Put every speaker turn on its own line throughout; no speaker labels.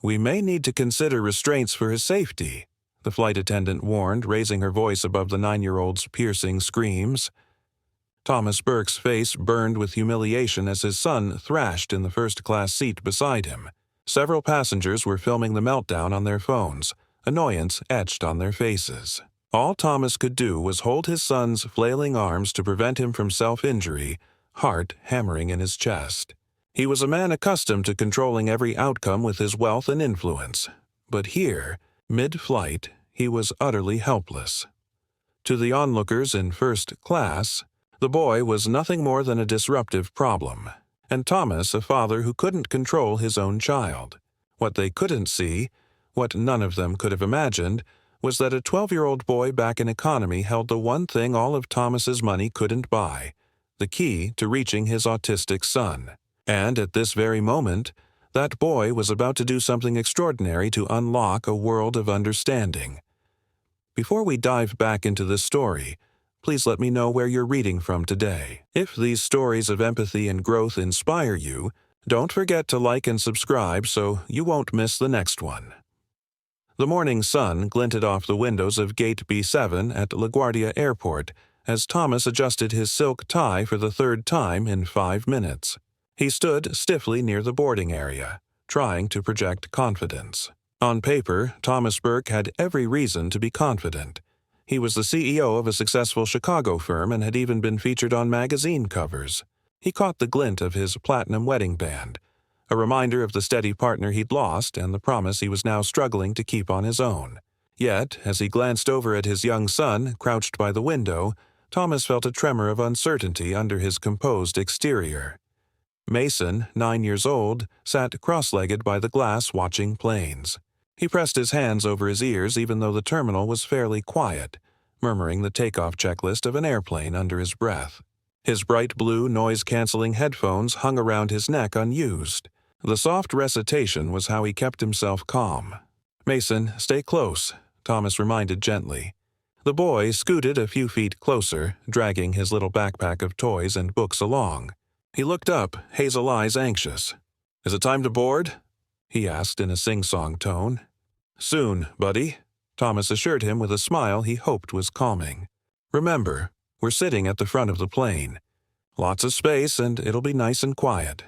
we may need to consider restraints for his safety," the flight attendant warned, raising her voice above the 9-year-old's piercing screams. Thomas Burke's face burned with humiliation as his son thrashed in the first-class seat beside him. Several passengers were filming the meltdown on their phones, annoyance etched on their faces. All Thomas could do was hold his son's flailing arms to prevent him from self-injury, heart hammering in his chest. He was a man accustomed to controlling every outcome with his wealth and influence, but here, mid-flight, he was utterly helpless. To the onlookers in first class, the boy was nothing more than a disruptive problem, and Thomas a father who couldn't control his own child. What they couldn't see, what none of them could have imagined, was that a 12-year-old boy back in economy held the one thing all of Thomas's money couldn't buy, the key to reaching his autistic son. And at this very moment, that boy was about to do something extraordinary to unlock a world of understanding. Before we dive back into this story, please let me know where you're reading from today. If these stories of empathy and growth inspire you, don't forget to like and subscribe so you won't miss the next one. The morning sun glinted off the windows of Gate B7 at LaGuardia Airport as Thomas adjusted his silk tie for the third time in 5 minutes. He stood stiffly near the boarding area, trying to project confidence. On paper, Thomas Burke had every reason to be confident. He was the CEO of a successful Chicago firm and had even been featured on magazine covers. He caught the glint of his platinum wedding band, a reminder of the steady partner he'd lost and the promise he was now struggling to keep on his own. Yet, as he glanced over at his young son, crouched by the window, Thomas felt a tremor of uncertainty under his composed exterior. Mason, 9 years old, sat cross-legged by the glass watching planes. He pressed his hands over his ears even though the terminal was fairly quiet, murmuring the takeoff checklist of an airplane under his breath. His bright blue noise-canceling headphones hung around his neck unused. The soft recitation was how he kept himself calm. "Mason, stay close," Thomas reminded gently. The boy scooted a few feet closer, dragging his little backpack of toys and books along. He looked up, hazel eyes anxious. "Is it time to board?" he asked in a sing-song tone. "Soon, buddy," Thomas assured him with a smile he hoped was calming. "Remember, we're sitting at the front of the plane. Lots of space and it'll be nice and quiet."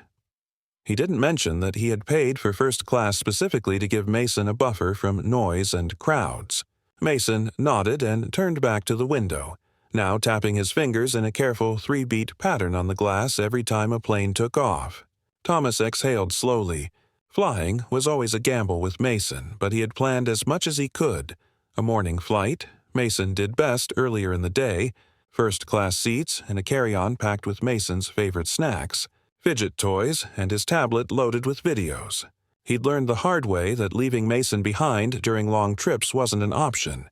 He didn't mention that he had paid for first class specifically to give Mason a buffer from noise and crowds. Mason nodded and turned back to the window, now tapping his fingers in a careful 3-beat pattern on the glass every time a plane took off. Thomas exhaled slowly. Flying was always a gamble with Mason, but he had planned as much as he could. A morning flight, Mason did best earlier in the day, first-class seats and a carry-on packed with Mason's favorite snacks, fidget toys, and his tablet loaded with videos. He'd learned the hard way that leaving Mason behind during long trips wasn't an option.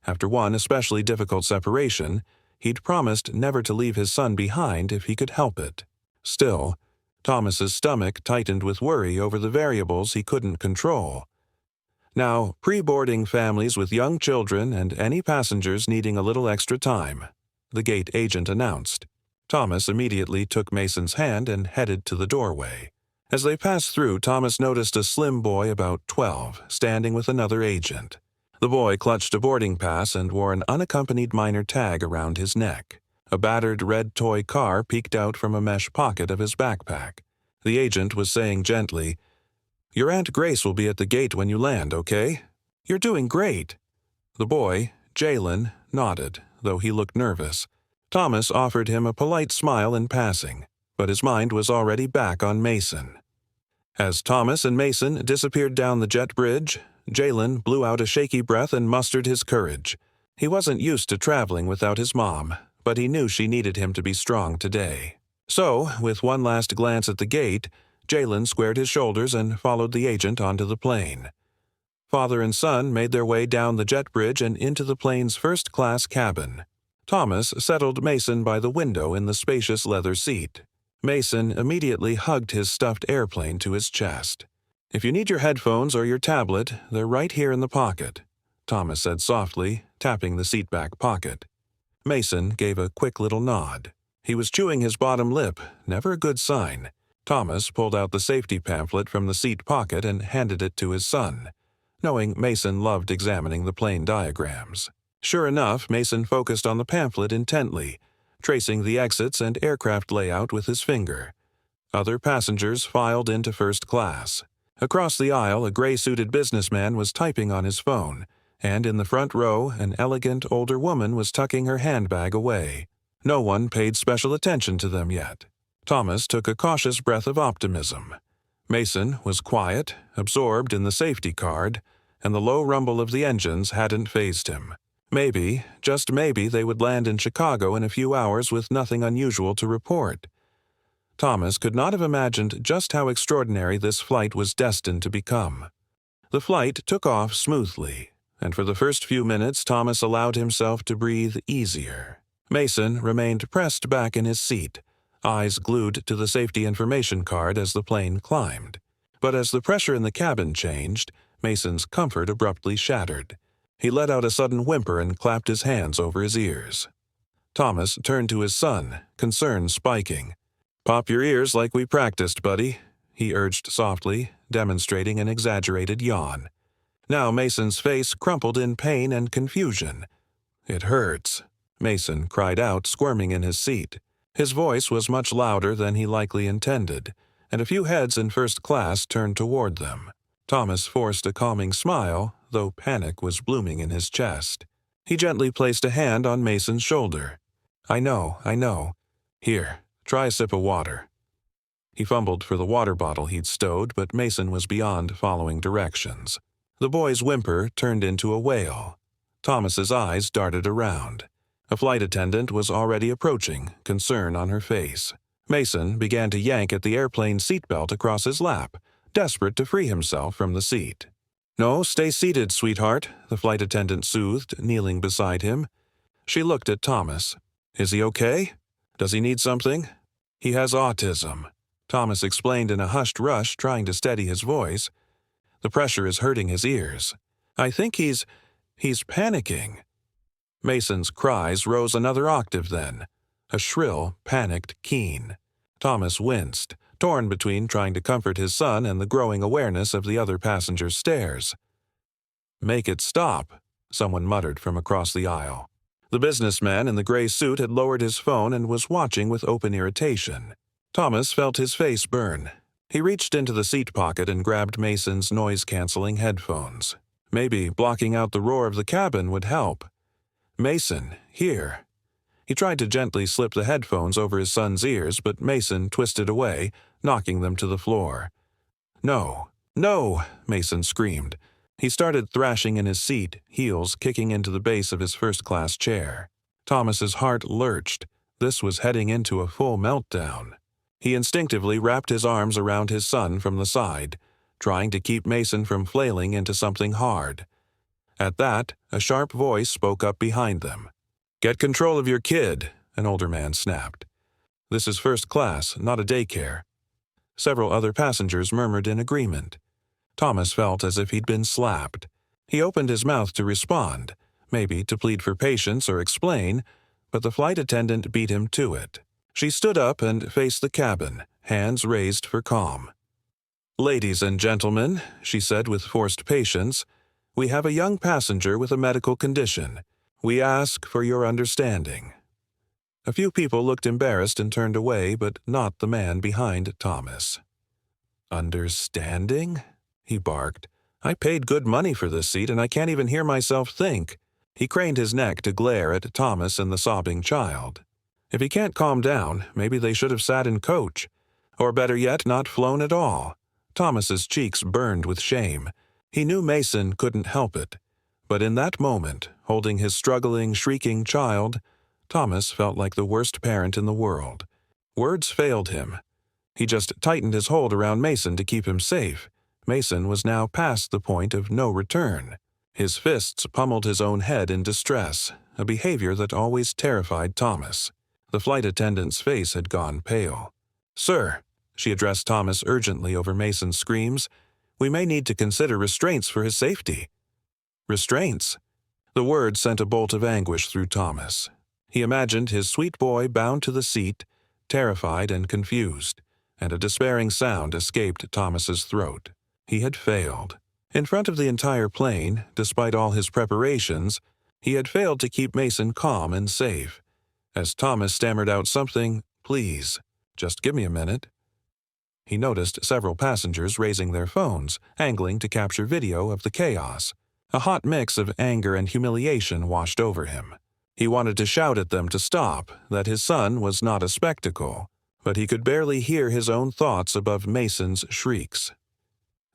After one especially difficult separation, he'd promised never to leave his son behind if he could help it. Still, Thomas's stomach tightened with worry over the variables he couldn't control. Now, pre-boarding families with young children and any passengers needing a little extra time, the gate agent announced. Thomas immediately took Mason's hand and headed to the doorway. As they passed through, Thomas noticed a slim boy about 12, standing with another agent. The boy clutched a boarding pass and wore an unaccompanied minor tag around his neck. A battered red toy car peeked out from a mesh pocket of his backpack. The agent was saying gently, "Your Aunt Grace will be at the gate when you land, okay? You're doing great." The boy, Jalen, nodded, though he looked nervous. Thomas offered him a polite smile in passing, but his mind was already back on Mason. As Thomas and Mason disappeared down the jet bridge, Jalen blew out a shaky breath and mustered his courage. He wasn't used to traveling without his mom, but he knew she needed him to be strong today. So, with one last glance at the gate, Jalen squared his shoulders and followed the agent onto the plane. Father and son made their way down the jet bridge and into the plane's first-class cabin. Thomas settled Mason by the window in the spacious leather seat. Mason immediately hugged his stuffed airplane to his chest. "If you need your headphones or your tablet, they're right here in the pocket," Thomas said softly, tapping the seatback pocket. Mason gave a quick little nod. He was chewing his bottom lip, never a good sign. Thomas pulled out the safety pamphlet from the seat pocket and handed it to his son, knowing Mason loved examining the plane diagrams. Sure enough, Mason focused on the pamphlet intently, tracing the exits and aircraft layout with his finger. Other passengers filed into first class. Across the aisle, a gray-suited businessman was typing on his phone, and in the front row, an elegant older woman was tucking her handbag away. No one paid special attention to them yet. Thomas took a cautious breath of optimism. Mason was quiet, absorbed in the safety card, and the low rumble of the engines hadn't fazed him. Maybe, just maybe, they would land in Chicago in a few hours with nothing unusual to report. Thomas could not have imagined just how extraordinary this flight was destined to become. The flight took off smoothly, and for the first few minutes Thomas allowed himself to breathe easier. Mason remained pressed back in his seat, eyes glued to the safety information card as the plane climbed. But as the pressure in the cabin changed, Mason's comfort abruptly shattered. He let out a sudden whimper and clapped his hands over his ears. Thomas turned to his son, concern spiking. "Pop your ears like we practiced, buddy," he urged softly, demonstrating an exaggerated yawn. Now Mason's face crumpled in pain and confusion. "It hurts," Mason cried out, squirming in his seat. His voice was much louder than he likely intended, and a few heads in first class turned toward them. Thomas forced a calming smile, though panic was blooming in his chest. He gently placed a hand on Mason's shoulder. I know. Here, try a sip of water." He fumbled for the water bottle he'd stowed, but Mason was beyond following directions. The boy's whimper turned into a wail. Thomas's eyes darted around. A flight attendant was already approaching, concern on her face. Mason began to yank at the airplane seatbelt across his lap, desperate to free himself from the seat. "No, stay seated, sweetheart," the flight attendant soothed, kneeling beside him. She looked at Thomas. "Is he okay? Does he need something?" "He has autism," Thomas explained in a hushed rush, trying to steady his voice. "The pressure is hurting his ears. I think he's panicking." Mason's cries rose another octave then, a shrill, panicked keen. Thomas winced, torn between trying to comfort his son and the growing awareness of the other passengers' stares. "Make it stop," someone muttered from across the aisle. The businessman in the gray suit had lowered his phone and was watching with open irritation. Thomas felt his face burn. He reached into the seat pocket and grabbed Mason's noise-canceling headphones. Maybe blocking out the roar of the cabin would help. "Mason, here." He tried to gently slip the headphones over his son's ears, but Mason twisted away, knocking them to the floor. "No, no," Mason screamed. He started thrashing in his seat, heels kicking into the base of his first-class chair. Thomas's heart lurched. This was heading into a full meltdown. He instinctively wrapped his arms around his son from the side, trying to keep Mason from flailing into something hard. At that, a sharp voice spoke up behind them. "Get control of your kid," an older man snapped. "This is first class, not a daycare." Several other passengers murmured in agreement. Thomas felt as if he'd been slapped. He opened his mouth to respond, maybe to plead for patience or explain, but the flight attendant beat him to it. She stood up and faced the cabin, hands raised for calm. "Ladies and gentlemen," she said with forced patience, "we have a young passenger with a medical condition. We ask for your understanding." A few people looked embarrassed and turned away, but not the man behind Thomas. "Understanding?" he barked. "I paid good money for this seat, and I can't even hear myself think." He craned his neck to glare at Thomas and the sobbing child. If he can't calm down, maybe they should have sat in coach. Or better yet, not flown at all. Thomas's cheeks burned with shame. He knew Mason couldn't help it. But in that moment, holding his struggling, shrieking child, Thomas felt like the worst parent in the world. Words failed him. He just tightened his hold around Mason to keep him safe. Mason was now past the point of no return. His fists pummeled his own head in distress, a behavior that always terrified Thomas. The flight attendant's face had gone pale. "Sir," she addressed Thomas urgently over Mason's screams, "we may need to consider restraints for his safety." "Restraints?" The word sent a bolt of anguish through Thomas. He imagined his sweet boy bound to the seat, terrified and confused, and a despairing sound escaped Thomas's throat. He had failed. In front of the entire plane, despite all his preparations, he had failed to keep Mason calm and safe. As Thomas stammered out something, "Please, just give me a minute." He noticed several passengers raising their phones, angling to capture video of the chaos. A hot mix of anger and humiliation washed over him. He wanted to shout at them to stop, that his son was not a spectacle, but he could barely hear his own thoughts above Mason's shrieks.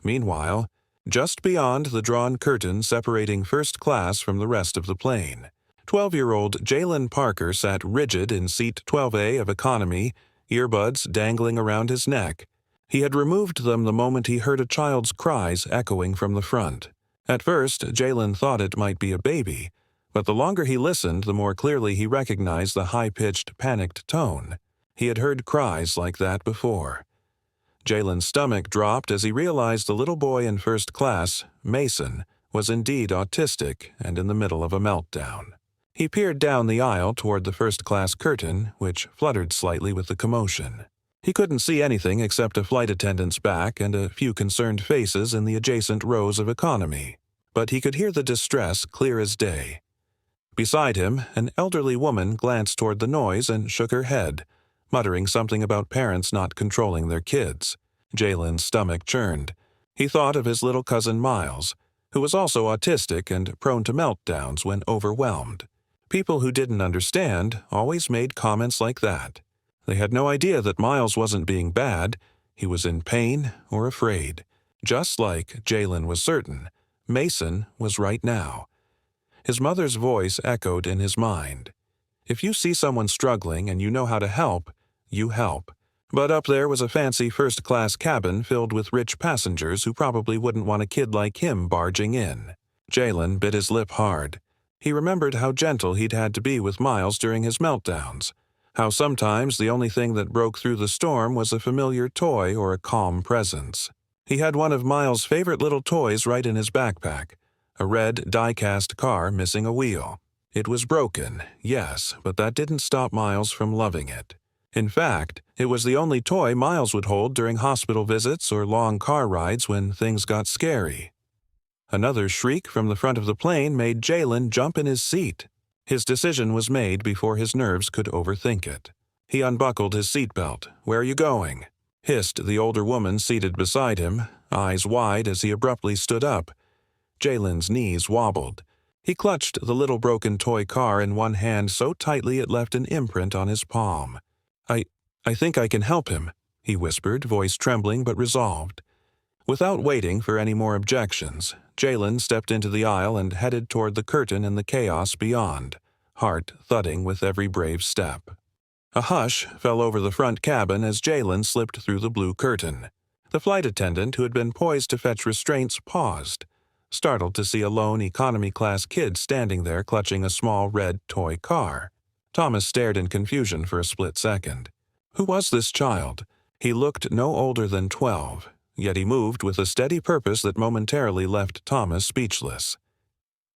Meanwhile, just beyond the drawn curtain separating first class from the rest of the plane, 12-year-old Jalen Parker sat rigid in seat 12A of economy, earbuds dangling around his neck. He had removed them the moment he heard a child's cries echoing from the front. At first, Jalen thought it might be a baby, but the longer he listened, the more clearly he recognized the high-pitched, panicked tone. He had heard cries like that before. Jalen's stomach dropped as he realized the little boy in first class, Mason, was indeed autistic and in the middle of a meltdown. He peered down the aisle toward the first-class curtain, which fluttered slightly with the commotion. He couldn't see anything except a flight attendant's back and a few concerned faces in the adjacent rows of economy, but he could hear the distress clear as day. Beside him, an elderly woman glanced toward the noise and shook her head, muttering something about parents not controlling their kids. Jalen's stomach churned. He thought of his little cousin Miles, who was also autistic and prone to meltdowns when overwhelmed. People who didn't understand always made comments like that. They had no idea that Miles wasn't being bad. He was in pain or afraid. Just like Jalen was certain, Mason was right now. His mother's voice echoed in his mind. If you see someone struggling and you know how to help, you help. But up there was a fancy first-class cabin filled with rich passengers who probably wouldn't want a kid like him barging in. Jalen bit his lip hard. He remembered how gentle he'd had to be with Miles during his meltdowns, how sometimes the only thing that broke through the storm was a familiar toy or a calm presence. He had one of Miles' favorite little toys right in his backpack, a red die-cast car missing a wheel. It was broken, yes, but that didn't stop Miles from loving it. In fact, it was the only toy Miles would hold during hospital visits or long car rides when things got scary. Another shriek from the front of the plane made Jalen jump in his seat. His decision was made before his nerves could overthink it. He unbuckled his seatbelt. "Where are you going?" hissed the older woman seated beside him, eyes wide as he abruptly stood up. Jalen's knees wobbled. He clutched the little broken toy car in one hand so tightly it left an imprint on his palm. I think I can help him," he whispered, voice trembling but resolved. Without waiting for any more objections, Jalen stepped into the aisle and headed toward the curtain and the chaos beyond, heart thudding with every brave step. A hush fell over the front cabin as Jalen slipped through the blue curtain. The flight attendant, who had been poised to fetch restraints, paused, startled to see a lone economy-class kid standing there clutching a small red toy car. Thomas stared in confusion for a split second. Who was this child? He looked no older than 12, yet he moved with a steady purpose that momentarily left Thomas speechless.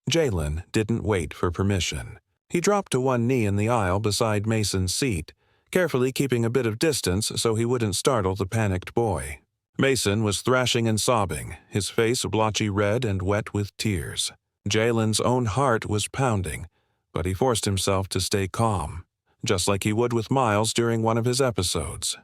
Jalen didn't wait for permission. He dropped to one knee in the aisle beside Mason's seat, carefully keeping a bit of distance so he wouldn't startle the panicked boy. Mason was thrashing and sobbing, his face blotchy red and wet with tears. Jalen's own heart was pounding, but he forced himself to stay calm, just like he would with Miles during one of his episodes.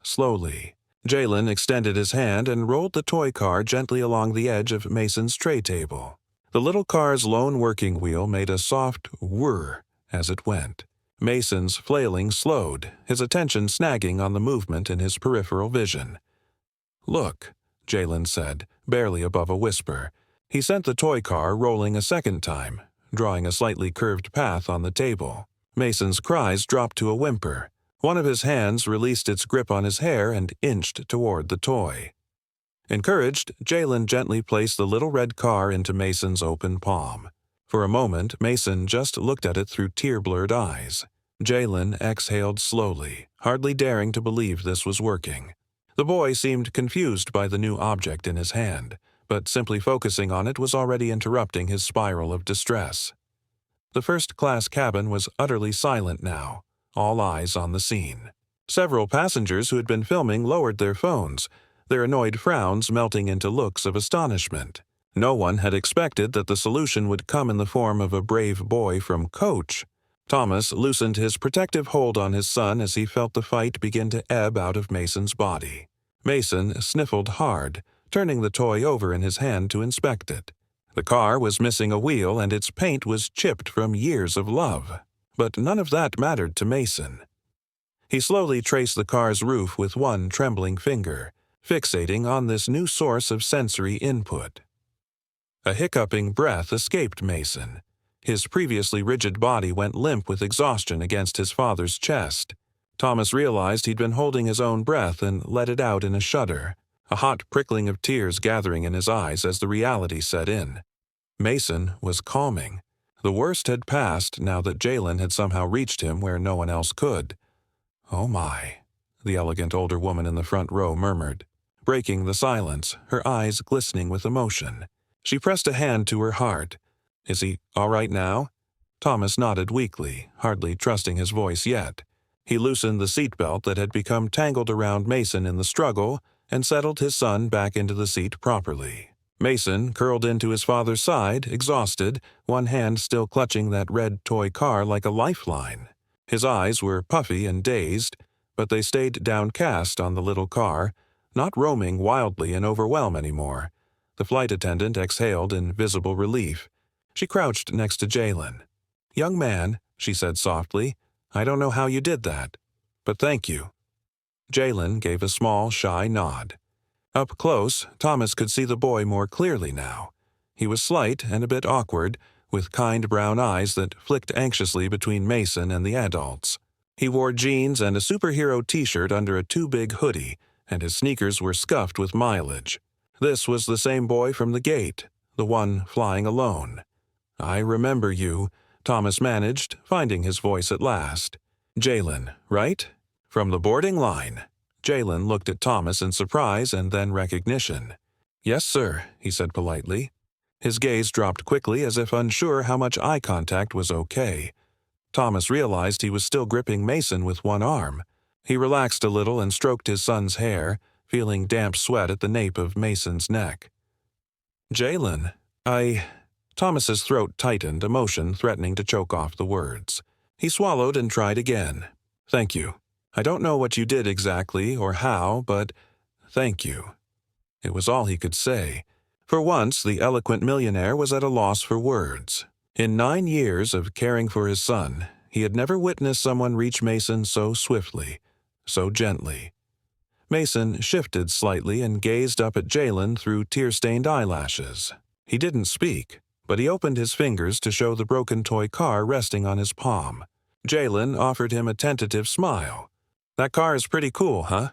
Slowly, Jalen extended his hand and rolled the toy car gently along the edge of Mason's tray table. The little car's lone working wheel made a soft whir as it went. Mason's flailing slowed, his attention snagging on the movement in his peripheral vision. "Look," Jalen said, barely above a whisper. He sent the toy car rolling a second time, drawing a slightly curved path on the table. Mason's cries dropped to a whimper. One of his hands released its grip on his hair and inched toward the toy. Encouraged, Jalen gently placed the little red car into Mason's open palm. For a moment, Mason just looked at it through tear-blurred eyes. Jalen exhaled slowly, hardly daring to believe this was working. The boy seemed confused by the new object in his hand, but simply focusing on it was already interrupting his spiral of distress. The first-class cabin was utterly silent now, all eyes on the scene. Several passengers who had been filming lowered their phones, their annoyed frowns melting into looks of astonishment. No one had expected that the solution would come in the form of a brave boy from Coach. Thomas loosened his protective hold on his son as he felt the fight begin to ebb out of Mason's body. Mason sniffled hard, turning the toy over in his hand to inspect it. The car was missing a wheel and its paint was chipped from years of love. But none of that mattered to Mason. He slowly traced the car's roof with one trembling finger, fixating on this new source of sensory input. A hiccuping breath escaped Mason. His previously rigid body went limp with exhaustion against his father's chest. Thomas realized he'd been holding his own breath and let it out in a shudder, a hot prickling of tears gathering in his eyes as the reality set in. Mason was calming. The worst had passed now that Jalen had somehow reached him where no one else could. "Oh my," the elegant older woman in the front row murmured, breaking the silence, her eyes glistening with emotion. She pressed a hand to her heart. "Is he all right now?" Thomas nodded weakly, hardly trusting his voice yet. He loosened the seatbelt that had become tangled around Mason in the struggle and settled his son back into the seat properly. Mason curled into his father's side, exhausted, one hand still clutching that red toy car like a lifeline. His eyes were puffy and dazed, but they stayed downcast on the little car, not roaming wildly in overwhelm anymore. The flight attendant exhaled in visible relief. She crouched next to Jalen. "Young man," she said softly, "I don't know how you did that, but thank you." Jalen gave a small, shy nod. Up close, Thomas could see the boy more clearly now. He was slight and a bit awkward, with kind brown eyes that flicked anxiously between Mason and the adults. He wore jeans and a superhero t-shirt under a too-big hoodie, and his sneakers were scuffed with mileage. This was the same boy from the gate, the one flying alone. "I remember you," Thomas managed, finding his voice at last. "Jalen, right? From the boarding line." Jalen looked at Thomas in surprise and then recognition. "Yes, sir," he said politely. His gaze dropped quickly as if unsure how much eye contact was okay. Thomas realized he was still gripping Mason with one arm. He relaxed a little and stroked his son's hair, feeling damp sweat at the nape of Mason's neck. "Jalen, Thomas's throat tightened, emotion threatening to choke off the words. He swallowed and tried again. "Thank you. I don't know what you did exactly or how, but thank you." It was all he could say. For once, the eloquent millionaire was at a loss for words. In 9 years of caring for his son, he had never witnessed someone reach Mason so swiftly, so gently. Mason shifted slightly and gazed up at Jalen through tear-stained eyelashes. He didn't speak, but he opened his fingers to show the broken toy car resting on his palm. Jalen offered him a tentative smile. "That car is pretty cool, huh?"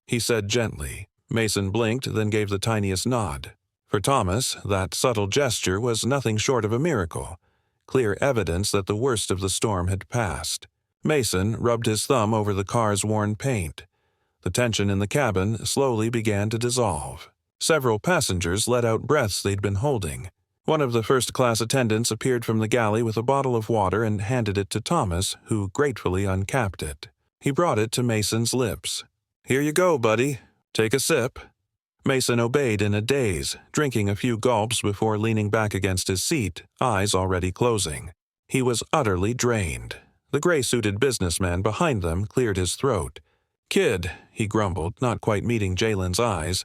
he said gently. Mason blinked, then gave the tiniest nod. For Thomas, that subtle gesture was nothing short of a miracle, clear evidence that the worst of the storm had passed. Mason rubbed his thumb over the car's worn paint. The tension in the cabin slowly began to dissolve. Several passengers let out breaths they'd been holding. One of the first-class attendants appeared from the galley with a bottle of water and handed it to Thomas, who gratefully uncapped it. He brought it to Mason's lips. "Here you go, buddy. Take a sip." Mason obeyed in a daze, drinking a few gulps before leaning back against his seat, eyes already closing. He was utterly drained. The gray-suited businessman behind them cleared his throat. "Kid," he grumbled, not quite meeting Jalen's eyes.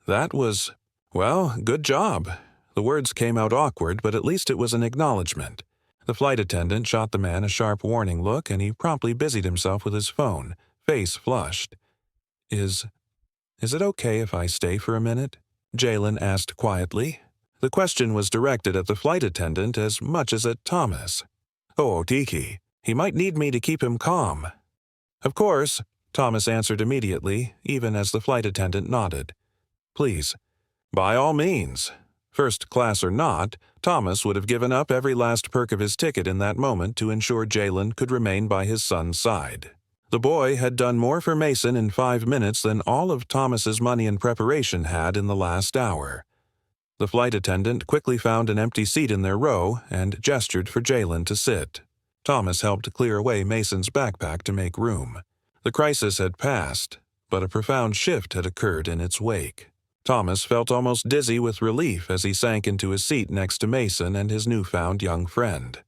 "That was, well, good job." The words came out awkward, but at least it was an acknowledgement. The flight attendant shot the man a sharp warning look, and he promptly busied himself with his phone, face flushed. Is it okay if I stay for a minute?" Jalen asked quietly. The question was directed at the flight attendant as much as at Thomas. "Oh, Tiki, he might need me to keep him calm." "Of course," Thomas answered immediately, even as the flight attendant nodded. "Please." "By all means." First class or not, Thomas would have given up every last perk of his ticket in that moment to ensure Jalen could remain by his son's side. The boy had done more for Mason in 5 minutes than all of Thomas's money and preparation had in the last hour. The flight attendant quickly found an empty seat in their row and gestured for Jalen to sit. Thomas helped clear away Mason's backpack to make room. The crisis had passed, but a profound shift had occurred in its wake. Thomas felt almost dizzy with relief as he sank into his seat next to Mason and his newfound young friend.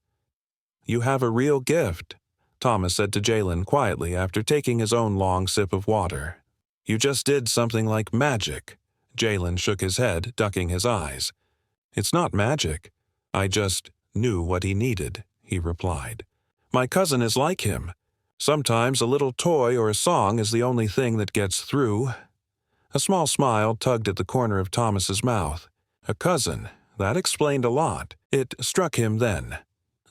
"You have a real gift," Thomas said to Jalen quietly after taking his own long sip of water. "You just did something like magic." Jalen shook his head, ducking his eyes. "It's not magic. I just knew what he needed," he replied. "My cousin is like him. Sometimes a little toy or a song is the only thing that gets through." A small smile tugged at the corner of Thomas's mouth. A cousin, that explained a lot. It struck him then.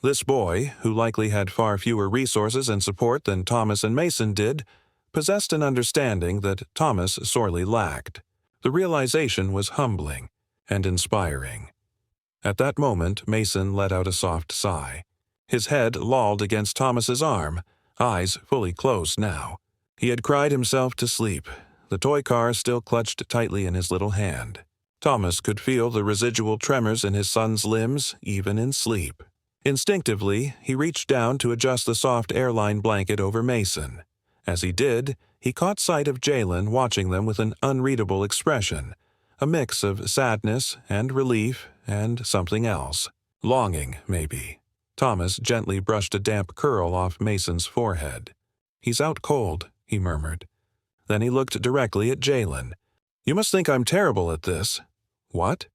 This boy, who likely had far fewer resources and support than Thomas and Mason did, possessed an understanding that Thomas sorely lacked. The realization was humbling and inspiring. At that moment, Mason let out a soft sigh. His head lolled against Thomas's arm, eyes fully closed now. He had cried himself to sleep, the toy car still clutched tightly in his little hand. Thomas could feel the residual tremors in his son's limbs, even in sleep. Instinctively, he reached down to adjust the soft airline blanket over Mason. As he did, he caught sight of Jalen watching them with an unreadable expression, a mix of sadness and relief and something else. Longing, maybe. Thomas gently brushed a damp curl off Mason's forehead. "He's out cold," he murmured. Then he looked directly at Jalen. "You must think I'm terrible at this." "What?"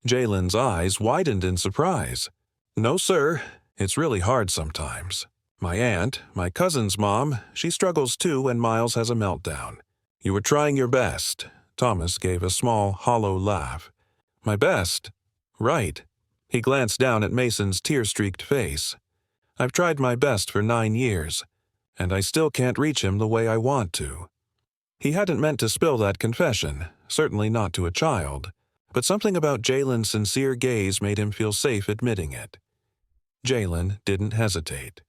Jalen's eyes widened in surprise. "No, sir. It's really hard sometimes. My aunt, my cousin's mom, she struggles too when Miles has a meltdown." "You were trying your best." Thomas gave a small, hollow laugh. "My best?" "Right." He glanced down at Mason's tear-streaked face. "I've tried my best for 9 years, and I still can't reach him the way I want to." He hadn't meant to spill that confession, certainly not to a child, but something about Jalen's sincere gaze made him feel safe admitting it. Jalen didn't hesitate.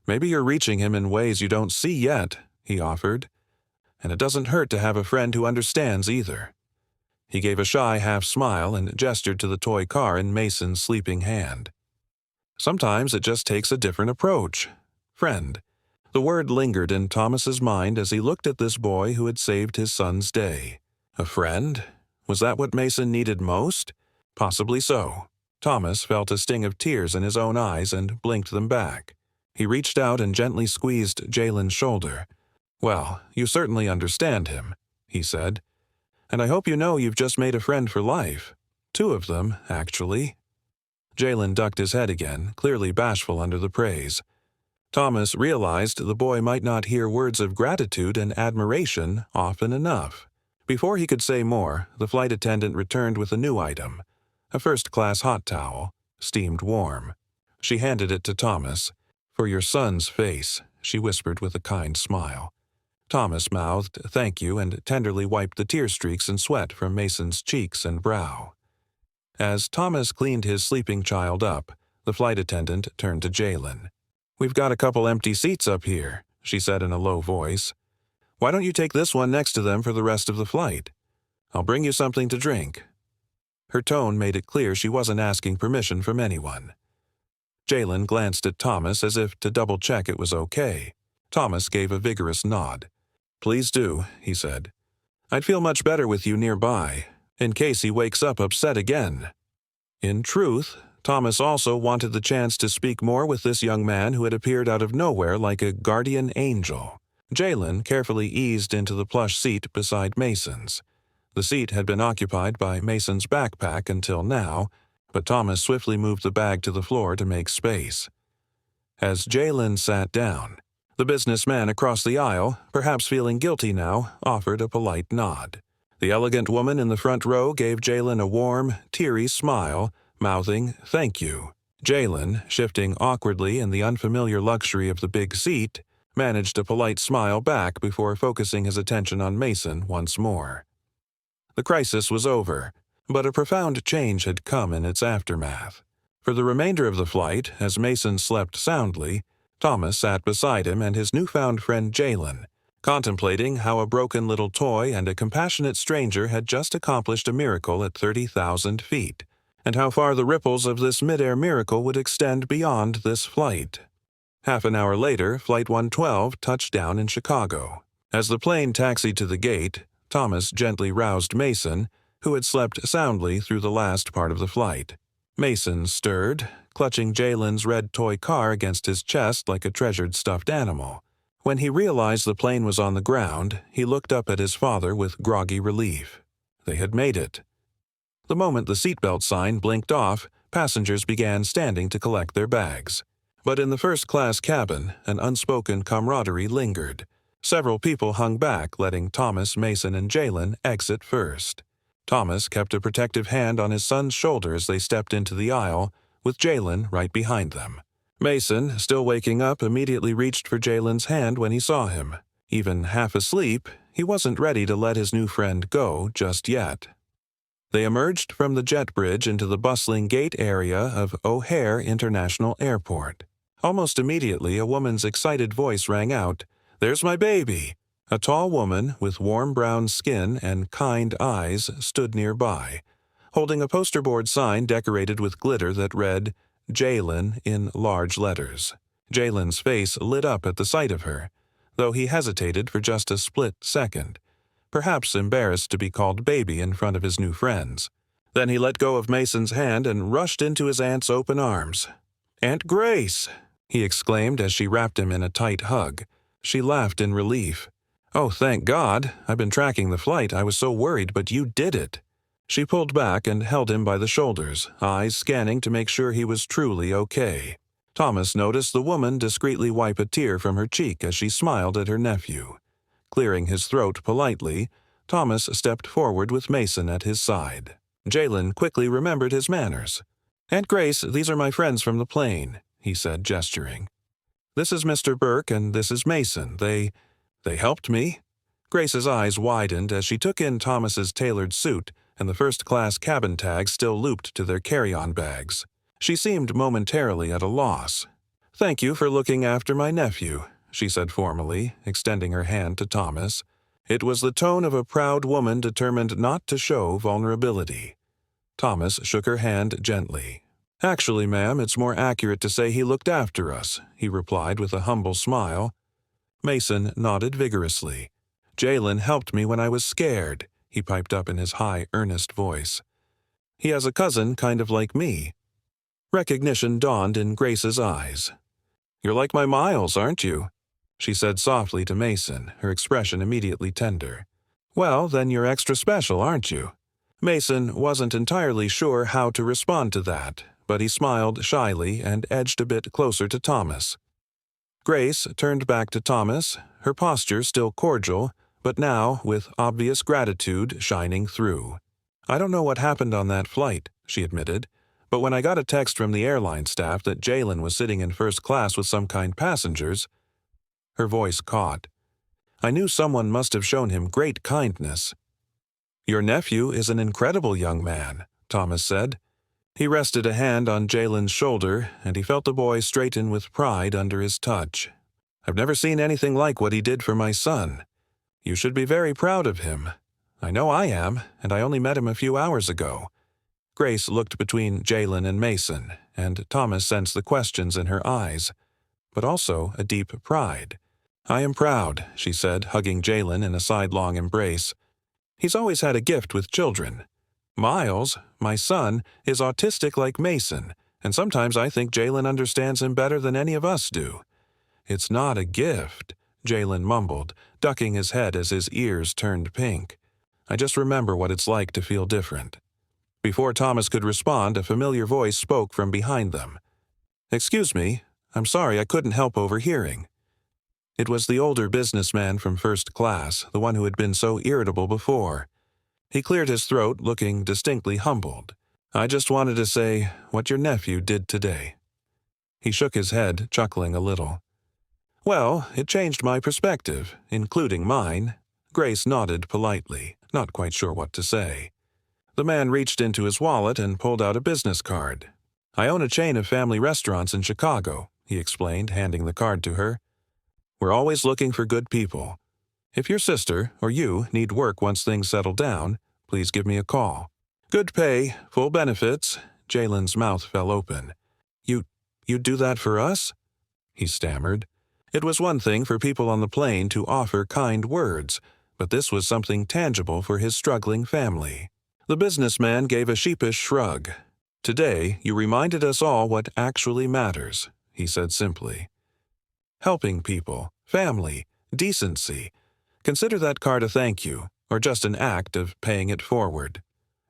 "Maybe you're reaching him in ways you don't see yet," he offered. "And it doesn't hurt to have a friend who understands either." He gave a shy half-smile and gestured to the toy car in Mason's sleeping hand. "Sometimes it just takes a different approach. Friend." The word lingered in Thomas's mind as he looked at this boy who had saved his son's day. A friend? Was that what Mason needed most? Possibly so. Thomas felt a sting of tears in his own eyes and blinked them back. He reached out and gently squeezed Jalen's shoulder. "Well, you certainly understand him," he said. "And I hope you know you've just made a friend for life. 2 of them, actually." Jalen ducked his head again, clearly bashful under the praise. Thomas realized the boy might not hear words of gratitude and admiration often enough. Before he could say more, the flight attendant returned with a new item, a first-class hot towel, steamed warm. She handed it to Thomas. "For your son's face," she whispered with a kind smile. Thomas mouthed thank you and tenderly wiped the tear streaks and sweat from Mason's cheeks and brow. As Thomas cleaned his sleeping child up, the flight attendant turned to Jalen. "We've got a couple empty seats up here," she said in a low voice. "Why don't you take this one next to them for the rest of the flight? I'll bring you something to drink." Her tone made it clear she wasn't asking permission from anyone. Jalen glanced at Thomas as if to double-check it was okay. Thomas gave a vigorous nod. "Please do," he said. "I'd feel much better with you nearby, in case he wakes up upset again." In truth, Thomas also wanted the chance to speak more with this young man who had appeared out of nowhere like a guardian angel. Jalen carefully eased into the plush seat beside Mason's. The seat had been occupied by Mason's backpack until now, but Thomas swiftly moved the bag to the floor to make space. As Jalen sat down, the businessman across the aisle, perhaps feeling guilty now, offered a polite nod. The elegant woman in the front row gave Jalen a warm, teary smile, mouthing, "Thank you." Jalen, shifting awkwardly in the unfamiliar luxury of the big seat, managed a polite smile back before focusing his attention on Mason once more. The crisis was over, but a profound change had come in its aftermath. For the remainder of the flight, as Mason slept soundly, Thomas sat beside him and his newfound friend Jalen, contemplating how a broken little toy and a compassionate stranger had just accomplished a miracle at 30,000 feet, and how far the ripples of this mid-air miracle would extend beyond this flight. Half an hour later, Flight 112 touched down in Chicago. As the plane taxied to the gate, Thomas gently roused Mason, who had slept soundly through the last part of the flight. Mason stirred, clutching Jalen's red toy car against his chest like a treasured stuffed animal. When he realized the plane was on the ground, he looked up at his father with groggy relief. They had made it. The moment the seatbelt sign blinked off, passengers began standing to collect their bags. But in the first-class cabin, an unspoken camaraderie lingered. Several people hung back, letting Thomas, Mason, and Jalen exit first. Thomas kept a protective hand on his son's shoulder as they stepped into the aisle, with Jalen right behind them. Mason, still waking up, immediately reached for Jalen's hand when he saw him. Even half asleep, he wasn't ready to let his new friend go just yet. They emerged from the jet bridge into the bustling gate area of O'Hare International Airport. Almost immediately, a woman's excited voice rang out, "There's my baby!" A tall woman with warm brown skin and kind eyes stood nearby, holding a poster board sign decorated with glitter that read, "Jalen" in large letters. Jalen's face lit up at the sight of her, though he hesitated for just a split second, perhaps embarrassed to be called baby in front of his new friends. Then he let go of Mason's hand and rushed into his aunt's open arms. "Aunt Grace!" he exclaimed as she wrapped him in a tight hug. She laughed in relief. "Oh, thank God. I've been tracking the flight. I was so worried, but you did it." She pulled back and held him by the shoulders, eyes scanning to make sure he was truly okay. Thomas noticed the woman discreetly wipe a tear from her cheek as she smiled at her nephew. Clearing his throat politely, Thomas stepped forward with Mason at his side. Jalen quickly remembered his manners. "Aunt Grace, these are my friends from the plane," he said, gesturing. "This is Mr. Burke and this is Mason. They helped me." Grace's eyes widened as she took in Thomas's tailored suit and the first-class cabin tag still looped to their carry-on bags. She seemed momentarily at a loss. "Thank you for looking after my nephew," she said formally, extending her hand to Thomas. It was the tone of a proud woman determined not to show vulnerability. Thomas shook her hand gently. "Actually, ma'am, it's more accurate to say he looked after us," he replied with a humble smile. Mason nodded vigorously. "Jalen helped me when I was scared," he piped up in his high, earnest voice. "He has a cousin kind of like me." Recognition dawned in Grace's eyes. "You're like my Miles, aren't you?" she said softly to Mason, her expression immediately tender. "Well, then you're extra special, aren't you?" Mason wasn't entirely sure how to respond to that, but he smiled shyly and edged a bit closer to Thomas. Grace turned back to Thomas, her posture still cordial, but now with obvious gratitude shining through. "I don't know what happened on that flight," she admitted, "but when I got a text from the airline staff that Jalen was sitting in first class with some kind passengers," her voice caught, "I knew someone must have shown him great kindness." "Your nephew is an incredible young man," Thomas said. He rested a hand on Jalen's shoulder, and he felt the boy straighten with pride under his touch. "I've never seen anything like what he did for my son. You should be very proud of him. I know I am, and I only met him a few hours ago." Grace looked between Jalen and Mason, and Thomas sensed the questions in her eyes, but also a deep pride. "I am proud," she said, hugging Jalen in a sidelong embrace. "He's always had a gift with children. Miles, my son, is autistic like Mason, and sometimes I think Jalen understands him better than any of us do." "It's not a gift," Jalen mumbled, ducking his head as his ears turned pink. "I just remember what it's like to feel different." Before Thomas could respond, a familiar voice spoke from behind them. "Excuse me, I'm sorry I couldn't help overhearing." It was the older businessman from first class, the one who had been so irritable before. He cleared his throat, looking distinctly humbled. "I just wanted to say what your nephew did today." He shook his head, chuckling a little. "Well, it changed my perspective, including mine." Grace nodded politely, not quite sure what to say. The man reached into his wallet and pulled out a business card. "I own a chain of family restaurants in Chicago," he explained, handing the card to her. "We're always looking for good people. If your sister or you need work once things settle down, please give me a call. Good pay, full benefits." Jalen's mouth fell open. You'd do that for us?" he stammered. It was one thing for people on the plane to offer kind words, but this was something tangible for his struggling family. The businessman gave a sheepish shrug. "Today, you reminded us all what actually matters," he said simply. "Helping people, family, decency. Consider that card a thank you, or just an act of paying it forward."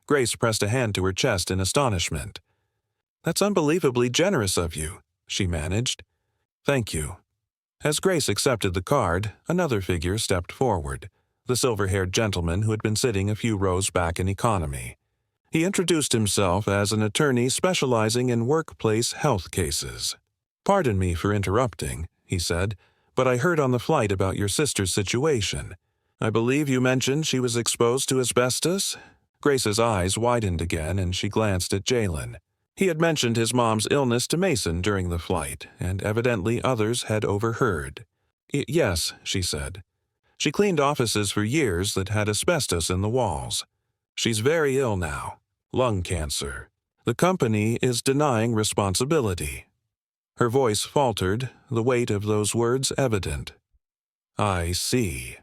Grace pressed a hand to her chest in astonishment. "That's unbelievably generous of you," she managed. "Thank you." As Grace accepted the card, another figure stepped forward, the silver-haired gentleman who had been sitting a few rows back in economy. He introduced himself as an attorney specializing in workplace health cases. "Pardon me for interrupting," he said, "but I heard on the flight about your sister's situation. I believe you mentioned she was exposed to asbestos?" Grace's eyes widened again, and she glanced at Jalen. He had mentioned his mom's illness to Mason during the flight, and evidently others had overheard. "Yes," she said. "She cleaned offices for years that had asbestos in the walls. She's very ill now. Lung cancer. The company is denying responsibility." Her voice faltered, the weight of those words evident. "I see."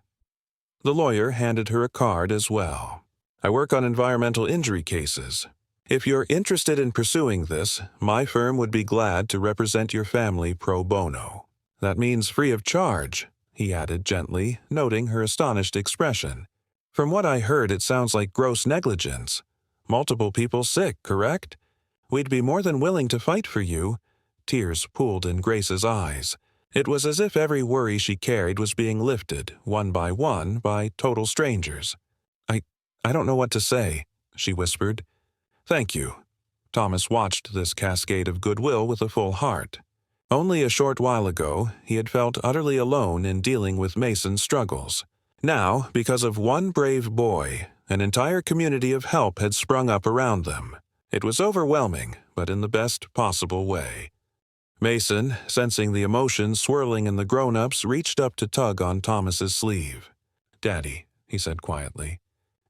The lawyer handed her a card as well. "I work on environmental injury cases. If you're interested in pursuing this, my firm would be glad to represent your family pro bono. That means free of charge," he added gently, noting her astonished expression. "From what I heard, it sounds like gross negligence. Multiple people sick, correct? We'd be more than willing to fight for you." Tears pooled in Grace's eyes. It was as if every worry she carried was being lifted, one, by total strangers. I don't know what to say," she whispered. "Thank you." Thomas watched this cascade of goodwill with a full heart. Only a short while ago, he had felt utterly alone in dealing with Mason's struggles. Now, because of one brave boy, an entire community of help had sprung up around them. It was overwhelming, but in the best possible way. Mason, sensing the emotions swirling in the grown-ups, reached up to tug on Thomas's sleeve. "Daddy," he said quietly.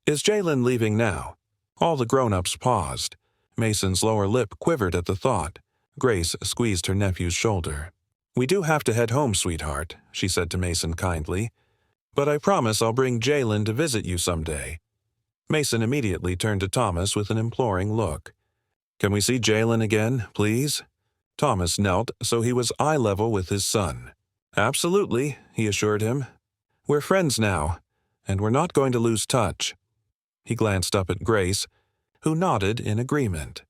"Is Jalen leaving now?" All the grown-ups paused. Mason's lower lip quivered at the thought. Grace squeezed her nephew's shoulder. "We do have to head home, sweetheart," she said to Mason kindly. "But I promise I'll bring Jalen to visit you someday." Mason immediately turned to Thomas with an imploring look. "Can we see Jalen again, please?" Thomas knelt so he was eye level with his son. "Absolutely," he assured him. "We're friends now, and we're not going to lose touch." He glanced up at Grace, who nodded in agreement.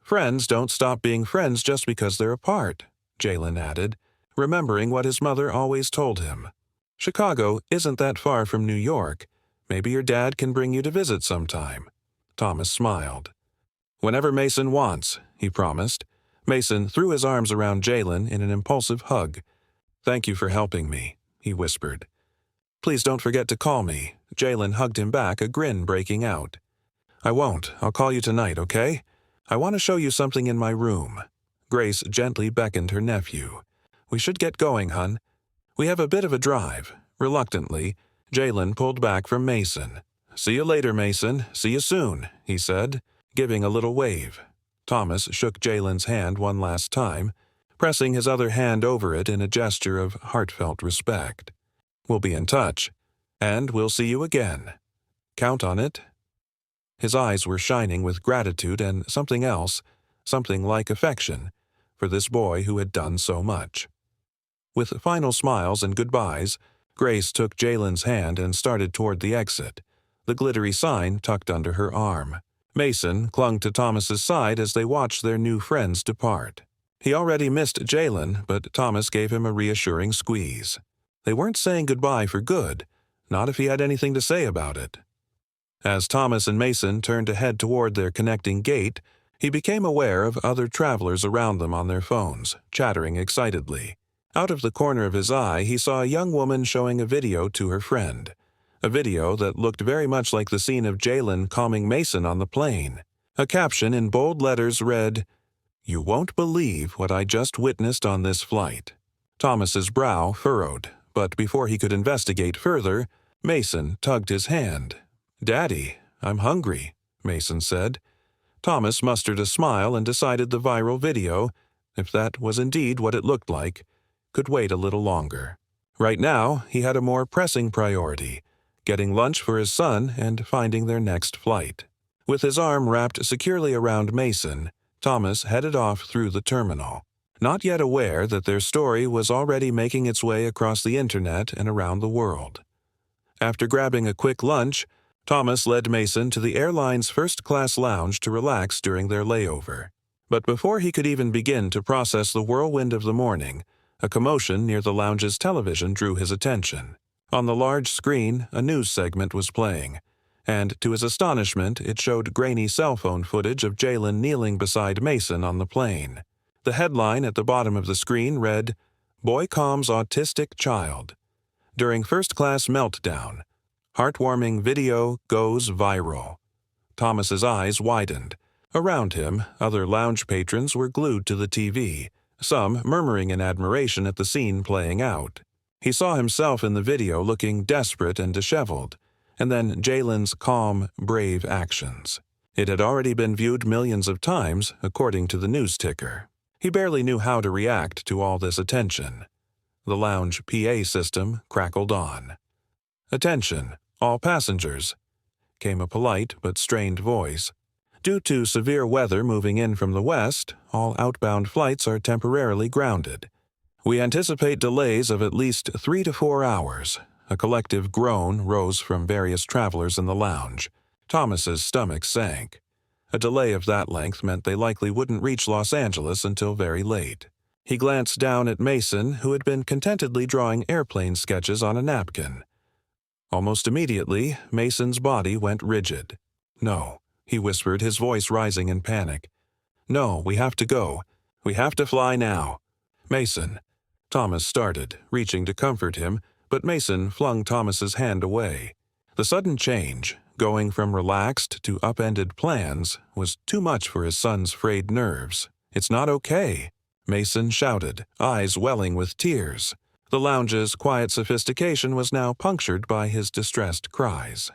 "Friends don't stop being friends just because they're apart," Jalen added, remembering what his mother always told him. "Chicago isn't that far from New York. Maybe your dad can bring you to visit sometime." Thomas smiled. "Whenever Mason wants," he promised. Mason threw his arms around Jalen in an impulsive hug. "Thank you for helping me," he whispered. "Please don't forget to call me." Jalen hugged him back, a grin breaking out. "I won't. I'll call you tonight, okay? I want to show you something in my room." Grace gently beckoned her nephew. "We should get going, hun. We have a bit of a drive." Reluctantly, Jalen pulled back from Mason. "See you later, Mason. See you soon," he said, giving a little wave. Thomas shook Jalen's hand one last time, pressing his other hand over it in a gesture of heartfelt respect. "We'll be in touch, and we'll see you again. Count on it." His eyes were shining with gratitude and something else, something like affection, for this boy who had done so much. With final smiles and goodbyes, Grace took Jalen's hand and started toward the exit, the glittery sign tucked under her arm. Mason clung to Thomas's side as they watched their new friends depart. He already missed Jalen, but Thomas gave him a reassuring squeeze. They weren't saying goodbye for good, not if he had anything to say about it. As Thomas and Mason turned to head toward their connecting gate, he became aware of other travelers around them on their phones, chattering excitedly. Out of the corner of his eye, he saw a young woman showing a video to her friend. A video that looked very much like the scene of Jalen calming Mason on the plane. A caption in bold letters read, "You won't believe what I just witnessed on this flight." Thomas's brow furrowed, but before he could investigate further, Mason tugged his hand. "Daddy, I'm hungry," Mason said. Thomas mustered a smile and decided the viral video, if that was indeed what it looked like, could wait a little longer. Right now, he had a more pressing priority: getting lunch for his son and finding their next flight. With his arm wrapped securely around Mason, Thomas headed off through the terminal, not yet aware that their story was already making its way across the internet and around the world. After grabbing a quick lunch, Thomas led Mason to the airline's first-class lounge to relax during their layover. But before he could even begin to process the whirlwind of the morning, a commotion near the lounge's television drew his attention. On the large screen, a news segment was playing, and to his astonishment, it showed grainy cell phone footage of Jalen kneeling beside Mason on the plane. The headline at the bottom of the screen read, "Boy calms autistic child. During first-class meltdown. Heartwarming video goes viral." Thomas's eyes widened. Around him, other lounge patrons were glued to the TV, some murmuring in admiration at the scene playing out. He saw himself in the video looking desperate and disheveled, and then Jalen's calm, brave actions. It had already been viewed millions of times, according to the news ticker. He barely knew how to react to all this attention. The lounge PA system crackled on. "Attention, all passengers," came a polite but strained voice. "Due to severe weather moving in from the west, all outbound flights are temporarily grounded. We anticipate delays of at least 3 to 4 hours. A collective groan rose from various travelers in the lounge. Thomas's stomach sank. A delay of that length meant they likely wouldn't reach Los Angeles until very late. He glanced down at Mason, who had been contentedly drawing airplane sketches on a napkin. Almost immediately, Mason's body went rigid. "No," he whispered, his voice rising in panic. "No, we have to go. We have to fly now." "Mason." Thomas started, reaching to comfort him, but Mason flung Thomas's hand away. The sudden change, going from relaxed to upended plans, was too much for his son's frayed nerves. "It's not okay," Mason shouted, eyes welling with tears. The lounge's quiet sophistication was now punctured by his distressed cries.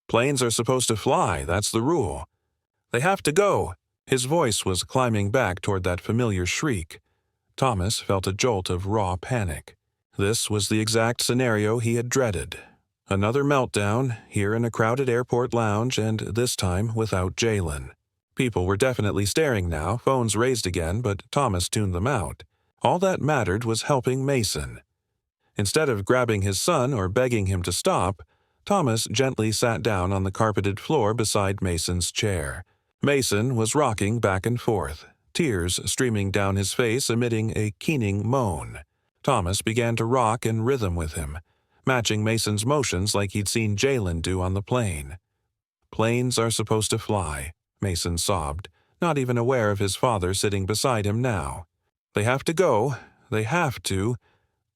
"Planes are supposed to fly, that's the rule. They have to go." His voice was climbing back toward that familiar shriek. Thomas felt a jolt of raw panic. This was the exact scenario he had dreaded. Another meltdown, here in a crowded airport lounge, and this time without Jalen. People were definitely staring now, phones raised again, but Thomas tuned them out. All that mattered was helping Mason. Instead of grabbing his son or begging him to stop, Thomas gently sat down on the carpeted floor beside Mason's chair. Mason was rocking back and forth, tears streaming down his face, emitting a keening moan. Thomas began to rock in rhythm with him, matching Mason's motions like he'd seen Jalen do on the plane. "Planes are supposed to fly," Mason sobbed, not even aware of his father sitting beside him now. "They have to go. They have to.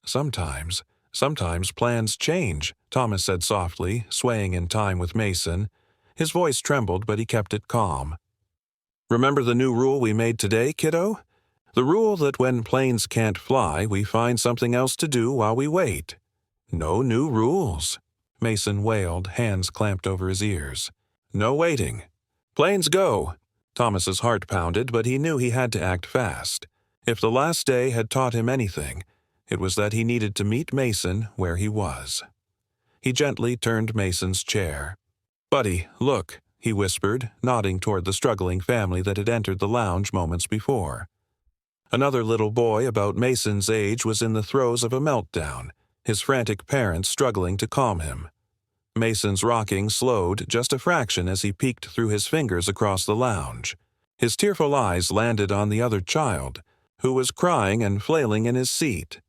Sometimes plans change," Thomas said softly, swaying in time with Mason. His voice trembled, but he kept it calm. "Remember the new rule we made today, kiddo? The rule that when planes can't fly, we find something else to do while we wait." "No new rules," Mason wailed, hands clamped over his ears. "No waiting. Planes go." Thomas's heart pounded, but he knew he had to act fast. If the last day had taught him anything, it was that he needed to meet Mason where he was. He gently turned Mason's chair. "Buddy, look," he whispered, nodding toward the struggling family that had entered the lounge moments before. Another little boy about Mason's age was in the throes of a meltdown, his frantic parents struggling to calm him. Mason's rocking slowed just a fraction as he peeked through his fingers across the lounge. His tearful eyes landed on the other child, who was crying and flailing in his seat.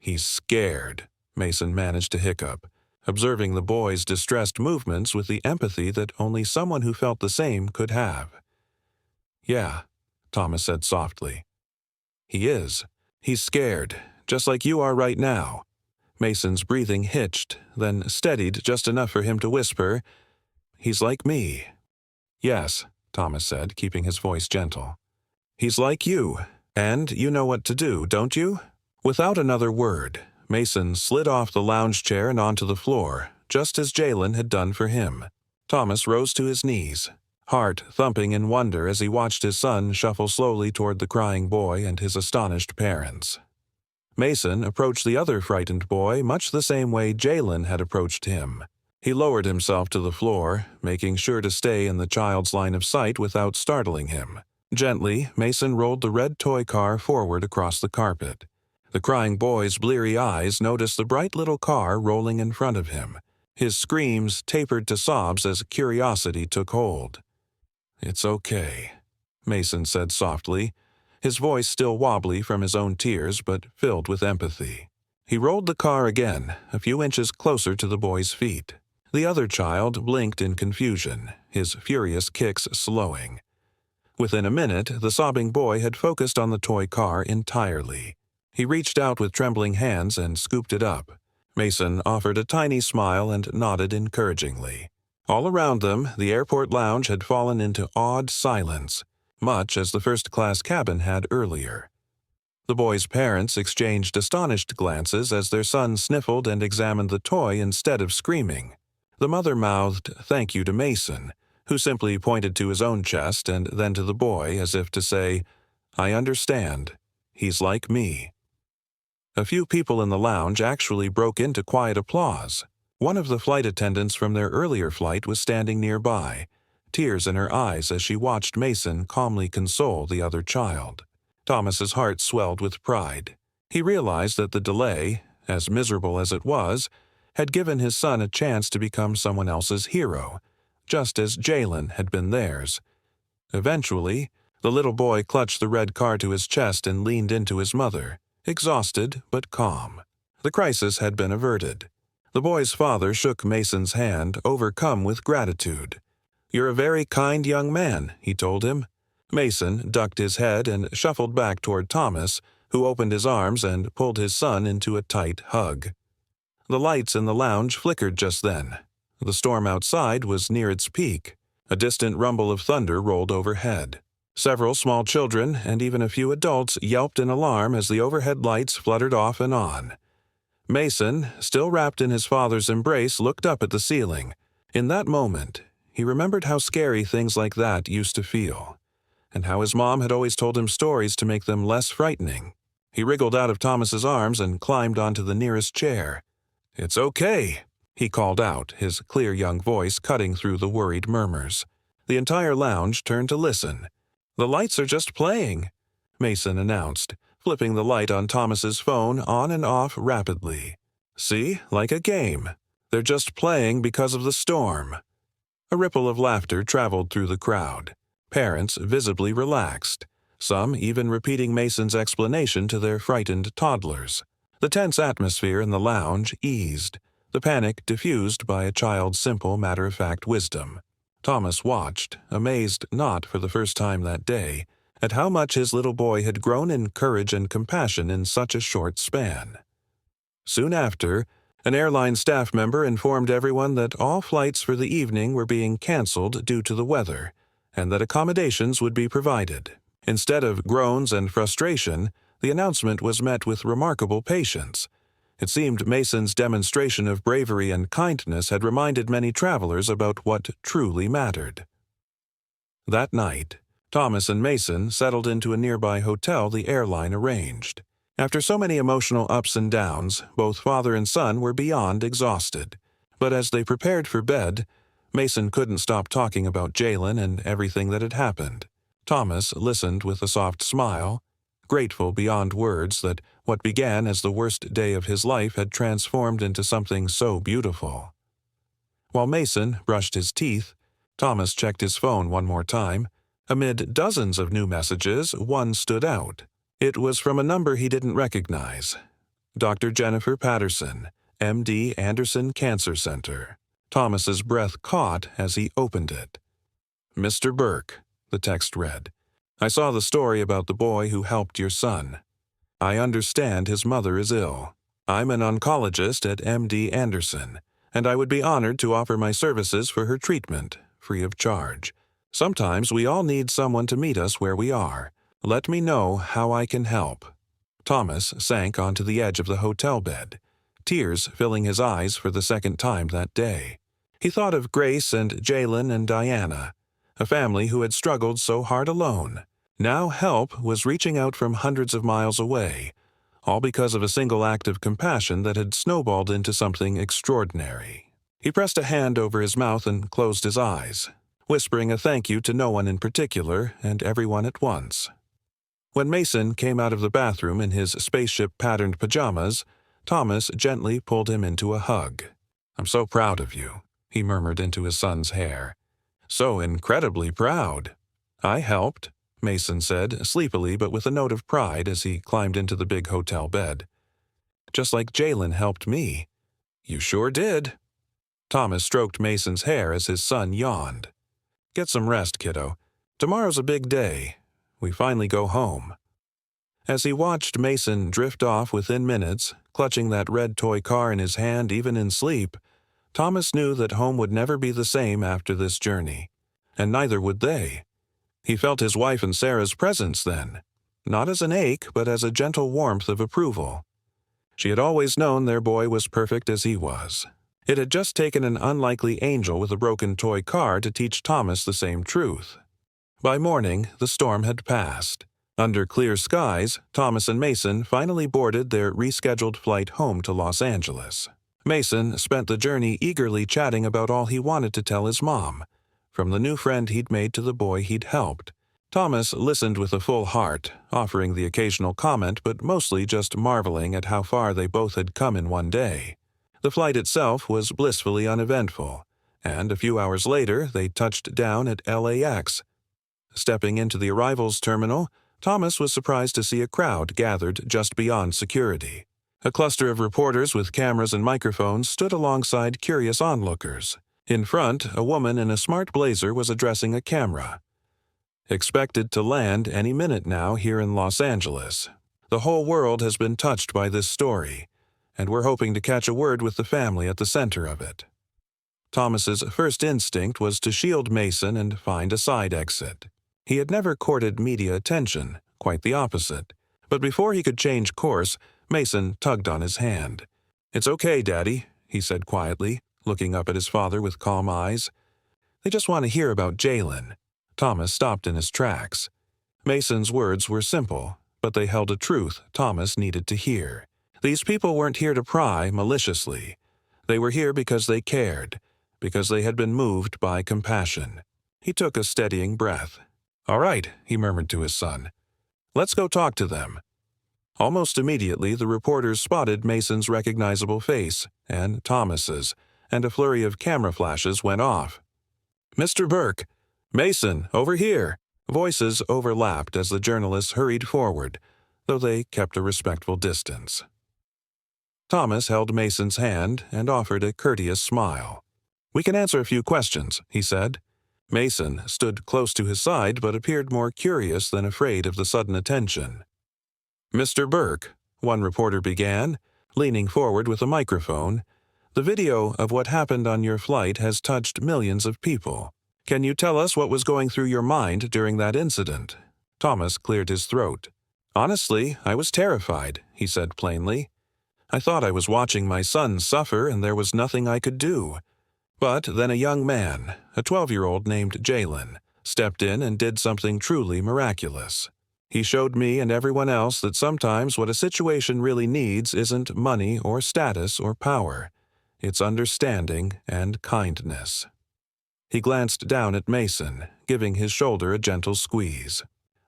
"He's scared," Mason managed to hiccup, observing the boy's distressed movements with the empathy that only someone who felt the same could have. "Yeah," Thomas said softly. "He is. He's scared, just like you are right now." Mason's breathing hitched, then steadied just enough for him to whisper, "He's like me." "Yes," Thomas said, keeping his voice gentle. "He's like you, and you know what to do, don't you?" Without another word, Mason slid off the lounge chair and onto the floor, just as Jalen had done for him. Thomas rose to his knees, heart thumping in wonder as he watched his son shuffle slowly toward the crying boy and his astonished parents. Mason approached the other frightened boy much the same way Jalen had approached him. He lowered himself to the floor, making sure to stay in the child's line of sight without startling him. Gently, Mason rolled the red toy car forward across the carpet. The crying boy's bleary eyes noticed the bright little car rolling in front of him. His screams tapered to sobs as curiosity took hold. "It's okay," Mason said softly, his voice still wobbly from his own tears but filled with empathy. He rolled the car again, a few inches closer to the boy's feet. The other child blinked in confusion, his furious kicks slowing. Within a minute, the sobbing boy had focused on the toy car entirely. He reached out with trembling hands and scooped it up. Mason offered a tiny smile and nodded encouragingly. All around them, the airport lounge had fallen into awed silence, much as the first-class cabin had earlier. The boy's parents exchanged astonished glances as their son sniffled and examined the toy instead of screaming. The mother mouthed thank you to Mason, who simply pointed to his own chest and then to the boy as if to say, "I understand. He's like me." A few people in the lounge actually broke into quiet applause. One of the flight attendants from their earlier flight was standing nearby, tears in her eyes as she watched Mason calmly console the other child. Thomas's heart swelled with pride. He realized that the delay, as miserable as it was, had given his son a chance to become someone else's hero, just as Jalen had been theirs. Eventually, the little boy clutched the red car to his chest and leaned into his mother, exhausted but calm. The crisis had been averted. The boy's father shook Mason's hand, overcome with gratitude. "You're a very kind young man," he told him. Mason ducked his head and shuffled back toward Thomas, who opened his arms and pulled his son into a tight hug. The lights in the lounge flickered just then. The storm outside was near its peak. A distant rumble of thunder rolled overhead. Several small children and even a few adults yelped in alarm as the overhead lights fluttered off and on. Mason, still wrapped in his father's embrace, looked up at the ceiling. In that moment, he remembered how scary things like that used to feel, and how his mom had always told him stories to make them less frightening. He wriggled out of Thomas's arms and climbed onto the nearest chair. "It's okay," he called out, his clear young voice cutting through the worried murmurs. The entire lounge turned to listen. "The lights are just playing," Mason announced, flipping the light on Thomas's phone on and off rapidly. "See, like a game. They're just playing because of the storm." A ripple of laughter traveled through the crowd. Parents visibly relaxed, some even repeating Mason's explanation to their frightened toddlers. The tense atmosphere in the lounge eased, the panic diffused by a child's simple, matter-of-fact wisdom. Thomas watched, amazed not for the first time that day, at how much his little boy had grown in courage and compassion in such a short span. Soon after, an airline staff member informed everyone that all flights for the evening were being canceled due to the weather, and that accommodations would be provided. Instead of groans and frustration, the announcement was met with remarkable patience. It seemed Mason's demonstration of bravery and kindness had reminded many travelers about what truly mattered. That night, Thomas and Mason settled into a nearby hotel the airline arranged. After so many emotional ups and downs, both father and son were beyond exhausted. But as they prepared for bed, Mason couldn't stop talking about Jalen and everything that had happened. Thomas listened with a soft smile, grateful beyond words that what began as the worst day of his life had transformed into something so beautiful. While Mason brushed his teeth, Thomas checked his phone one more time. Amid dozens of new messages, one stood out. It was from a number he didn't recognize. Dr. Jennifer Patterson, M.D. Anderson Cancer Center. Thomas's breath caught as he opened it. "Mr. Burke," the text read, "I saw the story about the boy who helped your son. I understand his mother is ill. I'm an oncologist at M.D. Anderson, and I would be honored to offer my services for her treatment, free of charge. Sometimes we all need someone to meet us where we are. Let me know how I can help." Thomas sank onto the edge of the hotel bed, tears filling his eyes for the second time that day. He thought of Grace and Jalen and Diana, a family who had struggled so hard alone. Now help was reaching out from hundreds of miles away, all because of a single act of compassion that had snowballed into something extraordinary. He pressed a hand over his mouth and closed his eyes, whispering a thank you to no one in particular and everyone at once. When Mason came out of the bathroom in his spaceship-patterned pajamas, Thomas gently pulled him into a hug. "I'm so proud of you," he murmured into his son's hair. "So incredibly proud." "I helped," Mason said, sleepily but with a note of pride as he climbed into the big hotel bed. "Just like Jalen helped me." "You sure did." Thomas stroked Mason's hair as his son yawned. "Get some rest, kiddo. Tomorrow's a big day. We finally go home." As he watched Mason drift off within minutes, clutching that red toy car in his hand even in sleep, Thomas knew that home would never be the same after this journey, and neither would they. He felt his wife and Sarah's presence then, not as an ache but as a gentle warmth of approval. She had always known their boy was perfect as he was. It had just taken an unlikely angel with a broken toy car to teach Thomas the same truth. By morning, the storm had passed. Under clear skies, Thomas and Mason finally boarded their rescheduled flight home to Los Angeles. Mason spent the journey eagerly chatting about all he wanted to tell his mom, from the new friend he'd made to the boy he'd helped. Thomas listened with a full heart, offering the occasional comment but mostly just marveling at how far they both had come in one day. The flight itself was blissfully uneventful, and a few hours later they touched down at LAX. Stepping into the arrivals terminal, Thomas was surprised to see a crowd gathered just beyond security. A cluster of reporters with cameras and microphones stood alongside curious onlookers. In front, a woman in a smart blazer was addressing a camera. "Expected to land any minute now here in Los Angeles. The whole world has been touched by this story, and we're hoping to catch a word with the family at the center of it." Thomas's first instinct was to shield Mason and find a side exit. He had never courted media attention, quite the opposite. But before he could change course, Mason tugged on his hand. "It's okay, Daddy," he said quietly, looking up at his father with calm eyes. "They just want to hear about Jalen." Thomas stopped in his tracks. Mason's words were simple, but they held a truth Thomas needed to hear. These people weren't here to pry maliciously. They were here because they cared, because they had been moved by compassion. He took a steadying breath. "All right," he murmured to his son. "Let's go talk to them." Almost immediately, the reporters spotted Mason's recognizable face, and Thomas's, and a flurry of camera flashes went off. "Mr. Burke! Mason, over here!" Voices overlapped as the journalists hurried forward, though they kept a respectful distance. Thomas held Mason's hand and offered a courteous smile. "We can answer a few questions," he said. Mason stood close to his side but appeared more curious than afraid of the sudden attention. "Mr. Burke," one reporter began, leaning forward with a microphone, "the video of what happened on your flight has touched millions of people. Can you tell us what was going through your mind during that incident?" Thomas cleared his throat. "Honestly, I was terrified," he said plainly. "I thought I was watching my son suffer and there was nothing I could do. But then a young man, a 12-year-old named Jalen, stepped in and did something truly miraculous. He showed me and everyone else that sometimes what a situation really needs isn't money or status or power. It's understanding and kindness." He glanced down at Mason, giving his shoulder a gentle squeeze.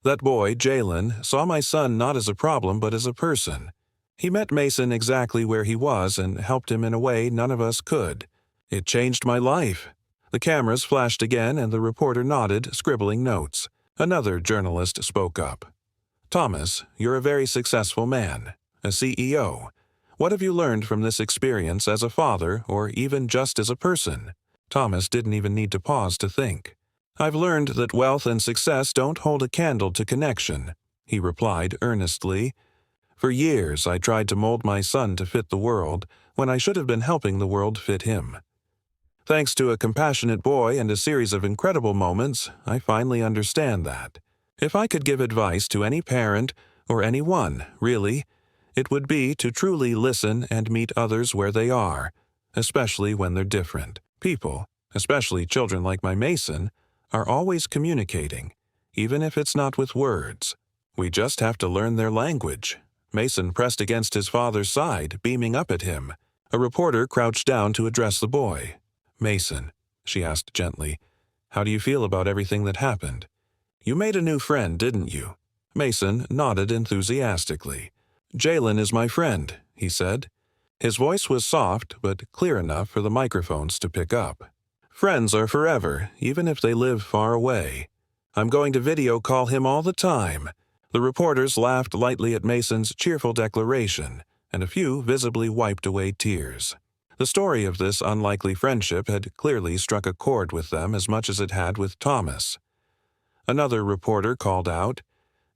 "That boy, Jalen, saw my son not as a problem but as a person. He met Mason exactly where he was and helped him in a way none of us could. It changed my life." The cameras flashed again and the reporter nodded, scribbling notes. Another journalist spoke up. "Thomas, you're a very successful man, a CEO. What have you learned from this experience as a father or even just as a person?" Thomas didn't even need to pause to think. "I've learned that wealth and success don't hold a candle to connection," he replied earnestly. "For years I tried to mold my son to fit the world when I should have been helping the world fit him. Thanks to a compassionate boy and a series of incredible moments, I finally understand that. If I could give advice to any parent, or anyone, really, it would be to truly listen and meet others where they are, especially when they're different. People, especially children like my Mason, are always communicating, even if it's not with words. We just have to learn their language. Mason pressed against his father's side, beaming up at him. A reporter crouched down to address the boy. "Mason," she asked gently, "how do you feel about everything that happened? You made a new friend, didn't you?" Mason nodded enthusiastically. "Jalen is my friend," he said. His voice was soft but clear enough for the microphones to pick up. "Friends are forever, even if they live far away. I'm going to video call him all the time." The reporters laughed lightly at Mason's cheerful declaration, and a few visibly wiped away tears. The story of this unlikely friendship had clearly struck a chord with them as much as it had with Thomas. Another reporter called out,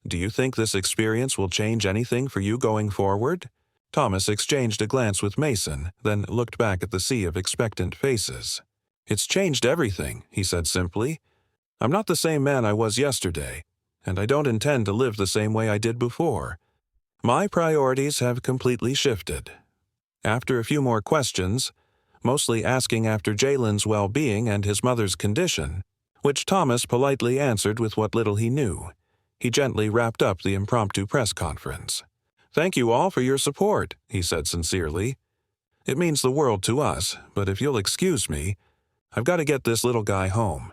"Do you think this experience will change anything for you going forward?" Thomas exchanged a glance with Mason, then looked back at the sea of expectant faces. "It's changed everything," he said simply. "I'm not the same man I was yesterday, and I don't intend to live the same way I did before. My priorities have completely shifted." After a few more questions, mostly asking after Jalen's well-being and his mother's condition, which Thomas politely answered with what little he knew, he gently wrapped up the impromptu press conference. "Thank you all for your support," he said sincerely. "It means the world to us, but if you'll excuse me, I've got to get this little guy home."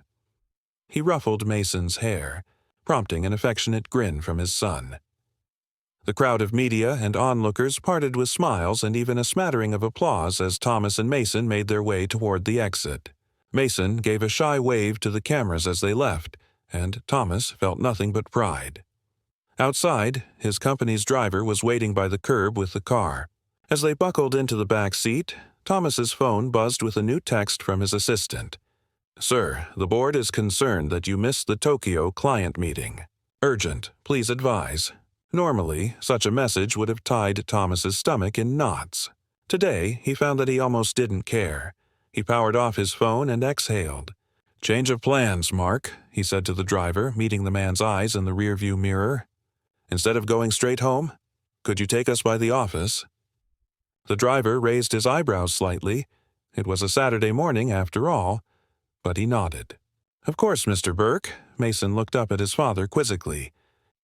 He ruffled Mason's hair, prompting an affectionate grin from his son. The crowd of media and onlookers parted with smiles and even a smattering of applause as Thomas and Mason made their way toward the exit. Mason gave a shy wave to the cameras as they left, and Thomas felt nothing but pride. Outside, his company's driver was waiting by the curb with the car. As they buckled into the back seat, Thomas's phone buzzed with a new text from his assistant. "Sir, the board is concerned that you missed the Tokyo client meeting. Urgent, please advise." Normally, such a message would have tied Thomas's stomach in knots. Today, he found that he almost didn't care. He powered off his phone and exhaled. "Change of plans, Mark," he said to the driver, meeting the man's eyes in the rearview mirror. "Instead of going straight home, could you take us by the office?" The driver raised his eyebrows slightly. It was a Saturday morning, after all, but he nodded. "Of course, Mr. Burke." Mason looked up at his father quizzically.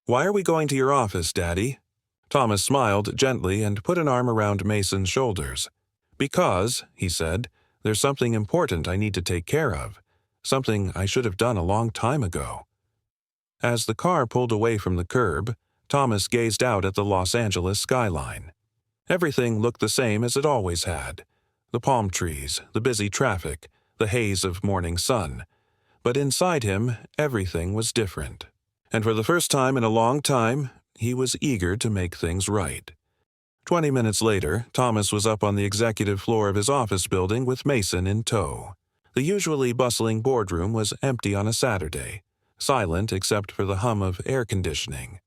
"Why are we going to your office, Daddy?" Thomas smiled gently and put an arm around Mason's shoulders. "Because," he said, "there's something important I need to take care of. Something I should have done a long time ago." As the car pulled away from the curb, Thomas gazed out at the Los Angeles skyline. Everything looked the same as it always had. The palm trees, the busy traffic, the haze of morning sun. But inside him, everything was different. And for the first time in a long time, he was eager to make things right. 20 minutes later, Thomas was up on the executive floor of his office building with Mason in tow. The usually bustling boardroom was empty on a Saturday, silent except for the hum of air conditioning.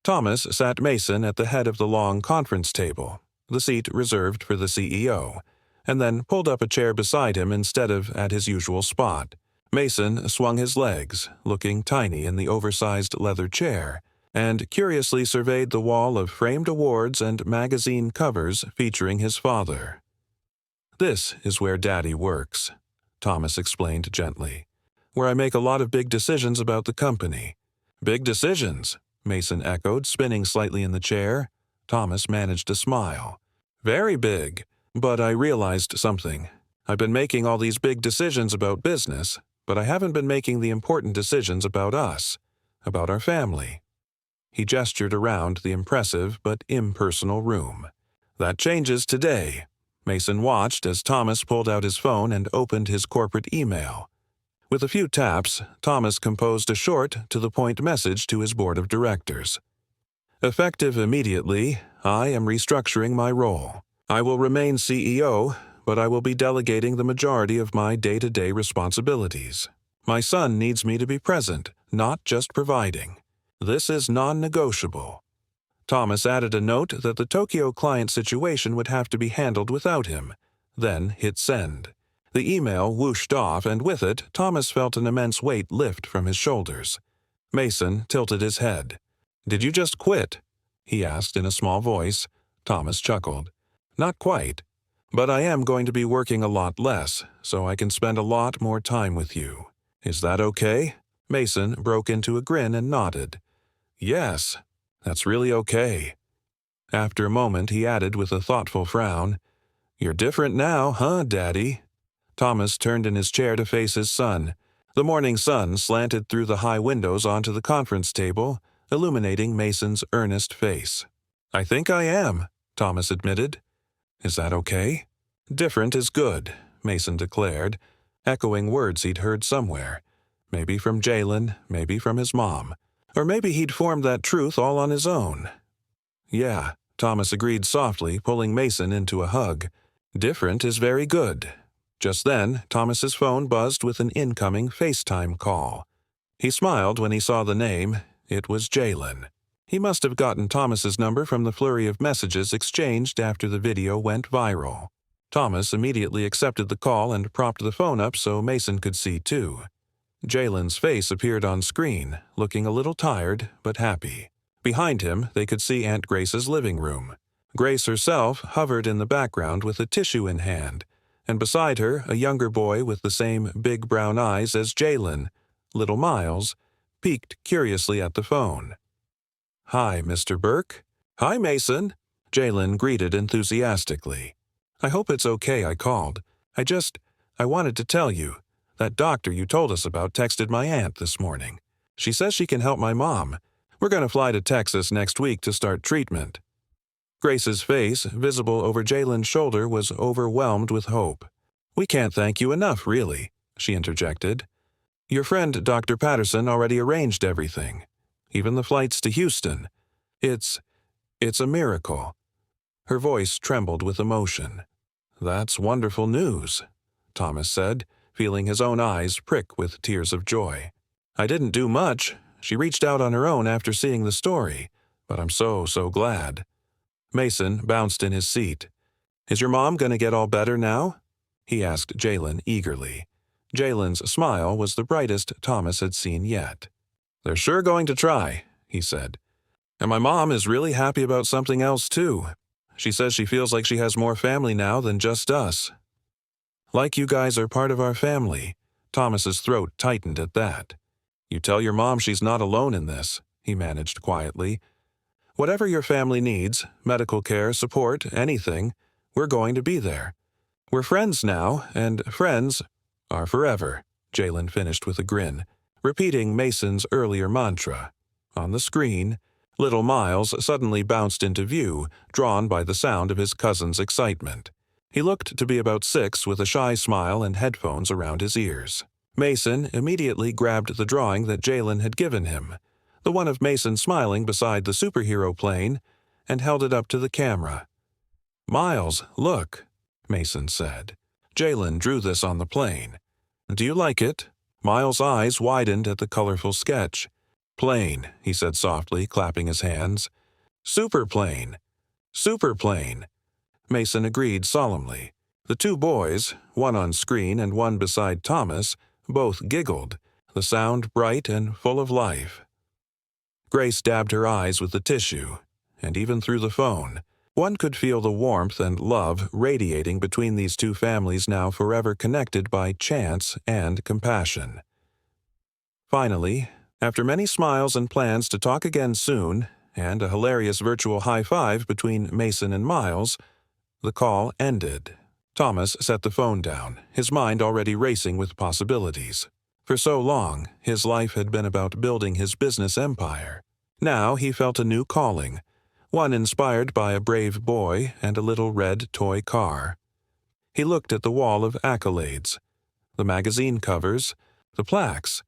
Thomas sat Mason at the head of the long conference table, the seat reserved for the CEO, and then pulled up a chair beside him instead of at his usual spot. Mason swung his legs, looking tiny in the oversized leather chair, and curiously surveyed the wall of framed awards and magazine covers featuring his father. "This is where Daddy works," Thomas explained gently, "where I make a lot of big decisions about the company." "Big decisions?" Mason echoed, spinning slightly in the chair. Thomas managed a smile. "Very big. But I realized something. I've been making all these big decisions about business, but I haven't been making the important decisions about us, about our family." He gestured around the impressive but impersonal room. "That changes today." Mason watched as Thomas pulled out his phone and opened his corporate email. With a few taps, Thomas composed a short, to-the-point message to his board of directors. "Effective immediately, I am restructuring my role. I will remain CEO, but I will be delegating the majority of my day-to-day responsibilities. My son needs me to be present, not just providing. This is non-negotiable." Thomas added a note that the Tokyo client situation would have to be handled without him, then hit send. The email whooshed off, and with it, Thomas felt an immense weight lift from his shoulders. Mason tilted his head. "Did you just quit?" he asked in a small voice. Thomas chuckled. "Not quite. But I am going to be working a lot less, so I can spend a lot more time with you. Is that okay?" Mason broke into a grin and nodded. "Yes, that's really okay." After a moment, he added with a thoughtful frown, "You're different now, huh, Daddy?" Thomas turned in his chair to face his son. The morning sun slanted through the high windows onto the conference table, illuminating Mason's earnest face. "I think I am," Thomas admitted. "Is that okay?" "Different is good," Mason declared, echoing words he'd heard somewhere. Maybe from Jalen, maybe from his mom. Or maybe he'd formed that truth all on his own. "Yeah," Thomas agreed softly, pulling Mason into a hug. "Different is very good." Just then, Thomas's phone buzzed with an incoming FaceTime call. He smiled when he saw the name. It was Jalen. He must have gotten Thomas's number from the flurry of messages exchanged after the video went viral. Thomas immediately accepted the call and propped the phone up so Mason could see too. Jalen's face appeared on screen, looking a little tired but happy. Behind him, they could see Aunt Grace's living room. Grace herself hovered in the background with a tissue in hand, and beside her, a younger boy with the same big brown eyes as Jalen, little Miles, peeked curiously at the phone. "Hi, Mr. Burke." "Hi, Mason," Jalen greeted enthusiastically. "I hope it's okay I called. I wanted to tell you. That doctor you told us about texted my aunt this morning. She says she can help my mom. We're going to fly to Texas next week to start treatment." Grace's face, visible over Jalen's shoulder, was overwhelmed with hope. "We can't thank you enough, really," she interjected. "Your friend Dr. Patterson already arranged everything. Even the flights to Houston. It's a miracle." Her voice trembled with emotion. "That's wonderful news," Thomas said, feeling his own eyes prick with tears of joy. "I didn't do much. She reached out on her own after seeing the story, but I'm so glad." Mason bounced in his seat. "Is your mom going to get all better now?" he asked Jalen eagerly. Jalen's smile was the brightest Thomas had seen yet. "They're sure going to try," he said. "And my mom is really happy about something else, too. She says she feels like she has more family now than just us." "Like you guys are part of our family." Thomas's throat tightened at that. "You tell your mom she's not alone in this," he managed quietly. "Whatever your family needs, medical care, support, anything, we're going to be there. We're friends now, and friends are forever," Jalen finished with a grin, repeating Mason's earlier mantra. On the screen, little Miles suddenly bounced into view, drawn by the sound of his cousin's excitement. He looked to be about 6 with a shy smile and headphones around his ears. Mason immediately grabbed the drawing that Jalen had given him, the one of Mason smiling beside the superhero plane, and held it up to the camera. "Miles, look," Mason said. Jalen drew this on the plane. "Do you like it?" Miles' eyes widened at the colorful sketch. "Plane," he said softly, clapping his hands. "Superplane. Superplane." Mason agreed solemnly. The two boys, one on screen and one beside Thomas, both giggled, the sound bright and full of life. Grace dabbed her eyes with the tissue, and even through the phone, one could feel the warmth and love radiating between these two families now forever connected by chance and compassion. Finally, after many smiles and plans to talk again soon, and a hilarious virtual high-five between Mason and Miles, the call ended. Thomas set the phone down, his mind already racing with possibilities. For so long, his life had been about building his business empire. Now he felt a new calling, one inspired by a brave boy and a little red toy car. He looked at the wall of accolades, the magazine covers, the plaques,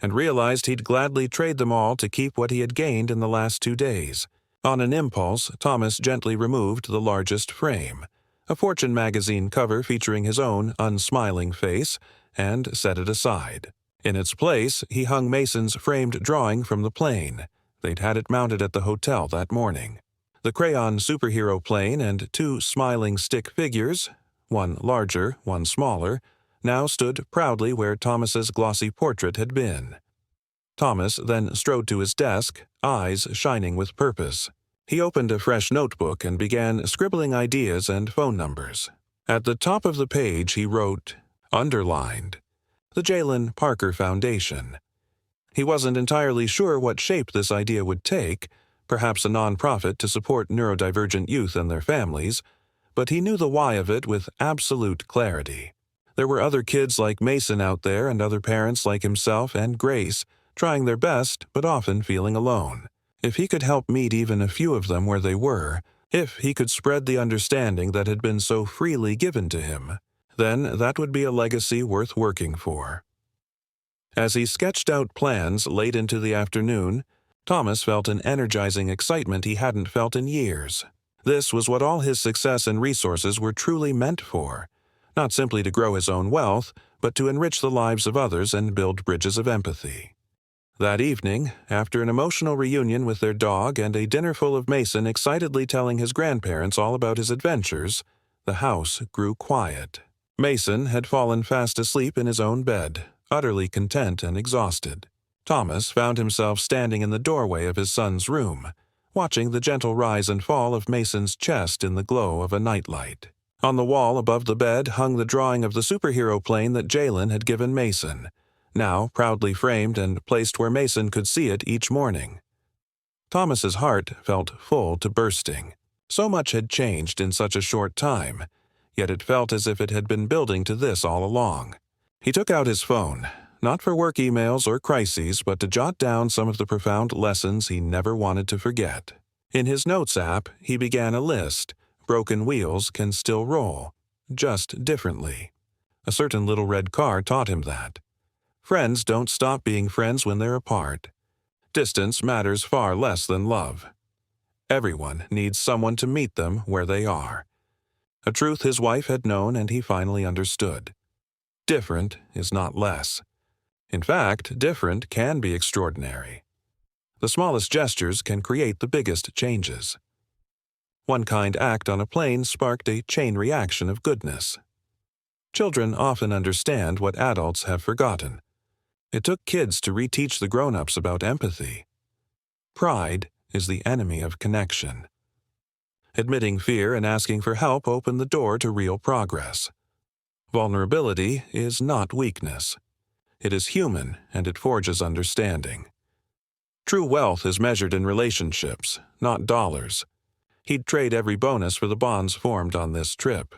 and realized he'd gladly trade them all to keep what he had gained in the last 2 days. On an impulse, Thomas gently removed the largest frame, a Fortune magazine cover featuring his own unsmiling face, and set it aside. In its place, he hung Mason's framed drawing from the plane. They'd had it mounted at the hotel that morning. The crayon superhero plane and 2 smiling stick figures, one larger, one smaller, now stood proudly where Thomas's glossy portrait had been. Thomas then strode to his desk, eyes shining with purpose. He opened a fresh notebook and began scribbling ideas and phone numbers. At the top of the page he wrote, underlined, the Jalen Parker Foundation. He wasn't entirely sure what shape this idea would take, perhaps a nonprofit to support neurodivergent youth and their families, but he knew the why of it with absolute clarity. There were other kids like Mason out there and other parents like himself and Grace, trying their best but often feeling alone. If he could help meet even a few of them where they were, if he could spread the understanding that had been so freely given to him, then that would be a legacy worth working for. As he sketched out plans late into the afternoon, Thomas felt an energizing excitement he hadn't felt in years. This was what all his success and resources were truly meant for, not simply to grow his own wealth, but to enrich the lives of others and build bridges of empathy. That evening, after an emotional reunion with their dog and a dinner full of Mason excitedly telling his grandparents all about his adventures, the house grew quiet. Mason had fallen fast asleep in his own bed, utterly content and exhausted. Thomas found himself standing in the doorway of his son's room, watching the gentle rise and fall of Mason's chest in the glow of a nightlight. On the wall above the bed hung the drawing of the superhero plane that Jalen had given Mason, now proudly framed and placed where Mason could see it each morning. Thomas's heart felt full to bursting. So much had changed in such a short time, yet it felt as if it had been building to this all along. He took out his phone, not for work emails or crises, but to jot down some of the profound lessons he never wanted to forget. In his Notes app, he began a list. Broken wheels can still roll, just differently. A certain little red car taught him that. Friends don't stop being friends when they're apart. Distance matters far less than love. Everyone needs someone to meet them where they are. A truth his wife had known and he finally understood. Different is not less. In fact, different can be extraordinary. The smallest gestures can create the biggest changes. One kind act on a plane sparked a chain reaction of goodness. Children often understand what adults have forgotten. It took kids to reteach the grown-ups about empathy. Pride is the enemy of connection. Admitting fear and asking for help open the door to real progress. Vulnerability is not weakness. It is human, and it forges understanding. True wealth is measured in relationships, not dollars. He'd trade every bonus for the bonds formed on this trip.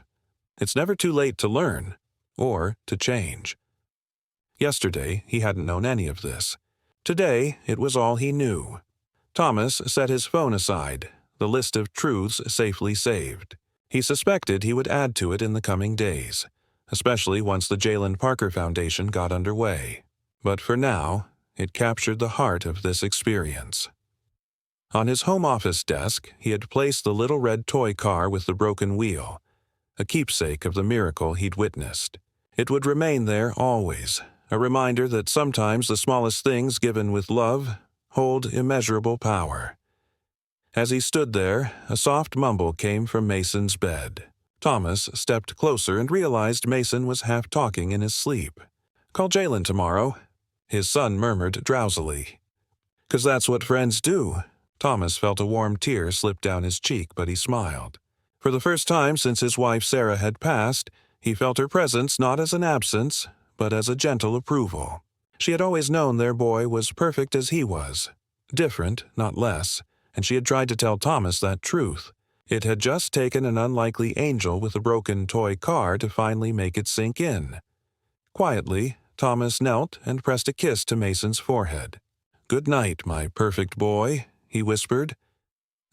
It's never too late to learn, or to change. Yesterday, he hadn't known any of this. Today, it was all he knew. Thomas set his phone aside, the list of truths safely saved. He suspected he would add to it in the coming days, especially once the Jalen Parker Foundation got underway. But for now, it captured the heart of this experience. On his home office desk, he had placed the little red toy car with the broken wheel, a keepsake of the miracle he'd witnessed. It would remain there always, a reminder that sometimes the smallest things given with love hold immeasurable power. As he stood there, a soft mumble came from Mason's bed. Thomas stepped closer and realized Mason was half talking in his sleep. "Call Jalen tomorrow," his son murmured drowsily. "'Cause that's what friends do." Thomas felt a warm tear slip down his cheek, but he smiled. For the first time since his wife Sarah had passed, he felt her presence not as an absence, but as a gentle approval. She had always known their boy was perfect as he was, different, not less, and she had tried to tell Thomas that truth. It had just taken an unlikely angel with a broken toy car to finally make it sink in. Quietly, Thomas knelt and pressed a kiss to Mason's forehead. "Good night, my perfect boy," he whispered.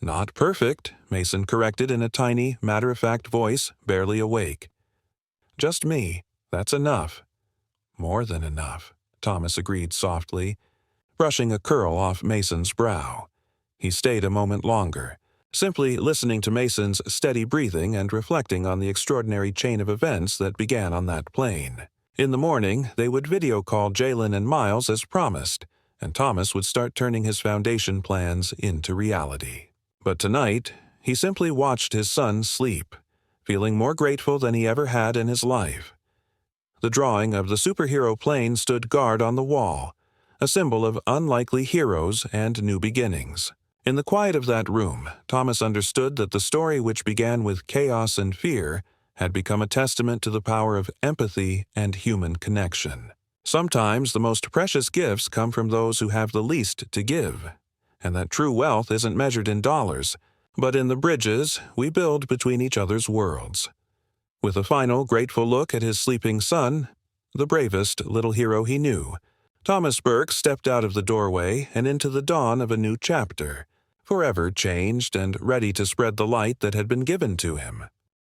"Not perfect," Mason corrected in a tiny, matter-of-fact voice, barely awake. "Just me. That's enough." "More than enough," Thomas agreed softly, brushing a curl off Mason's brow. He stayed a moment longer, simply listening to Mason's steady breathing and reflecting on the extraordinary chain of events that began on that plane. In the morning, they would video call Jalen and Miles as promised, and Thomas would start turning his foundation plans into reality. But tonight, he simply watched his son sleep, feeling more grateful than he ever had in his life. The drawing of the superhero plane stood guard on the wall, a symbol of unlikely heroes and new beginnings. In the quiet of that room, Thomas understood that the story which began with chaos and fear had become a testament to the power of empathy and human connection. Sometimes the most precious gifts come from those who have the least to give, and that true wealth isn't measured in dollars, but in the bridges we build between each other's worlds. With a final grateful look at his sleeping son, the bravest little hero he knew, Thomas Burke stepped out of the doorway and into the dawn of a new chapter, forever changed and ready to spread the light that had been given to him.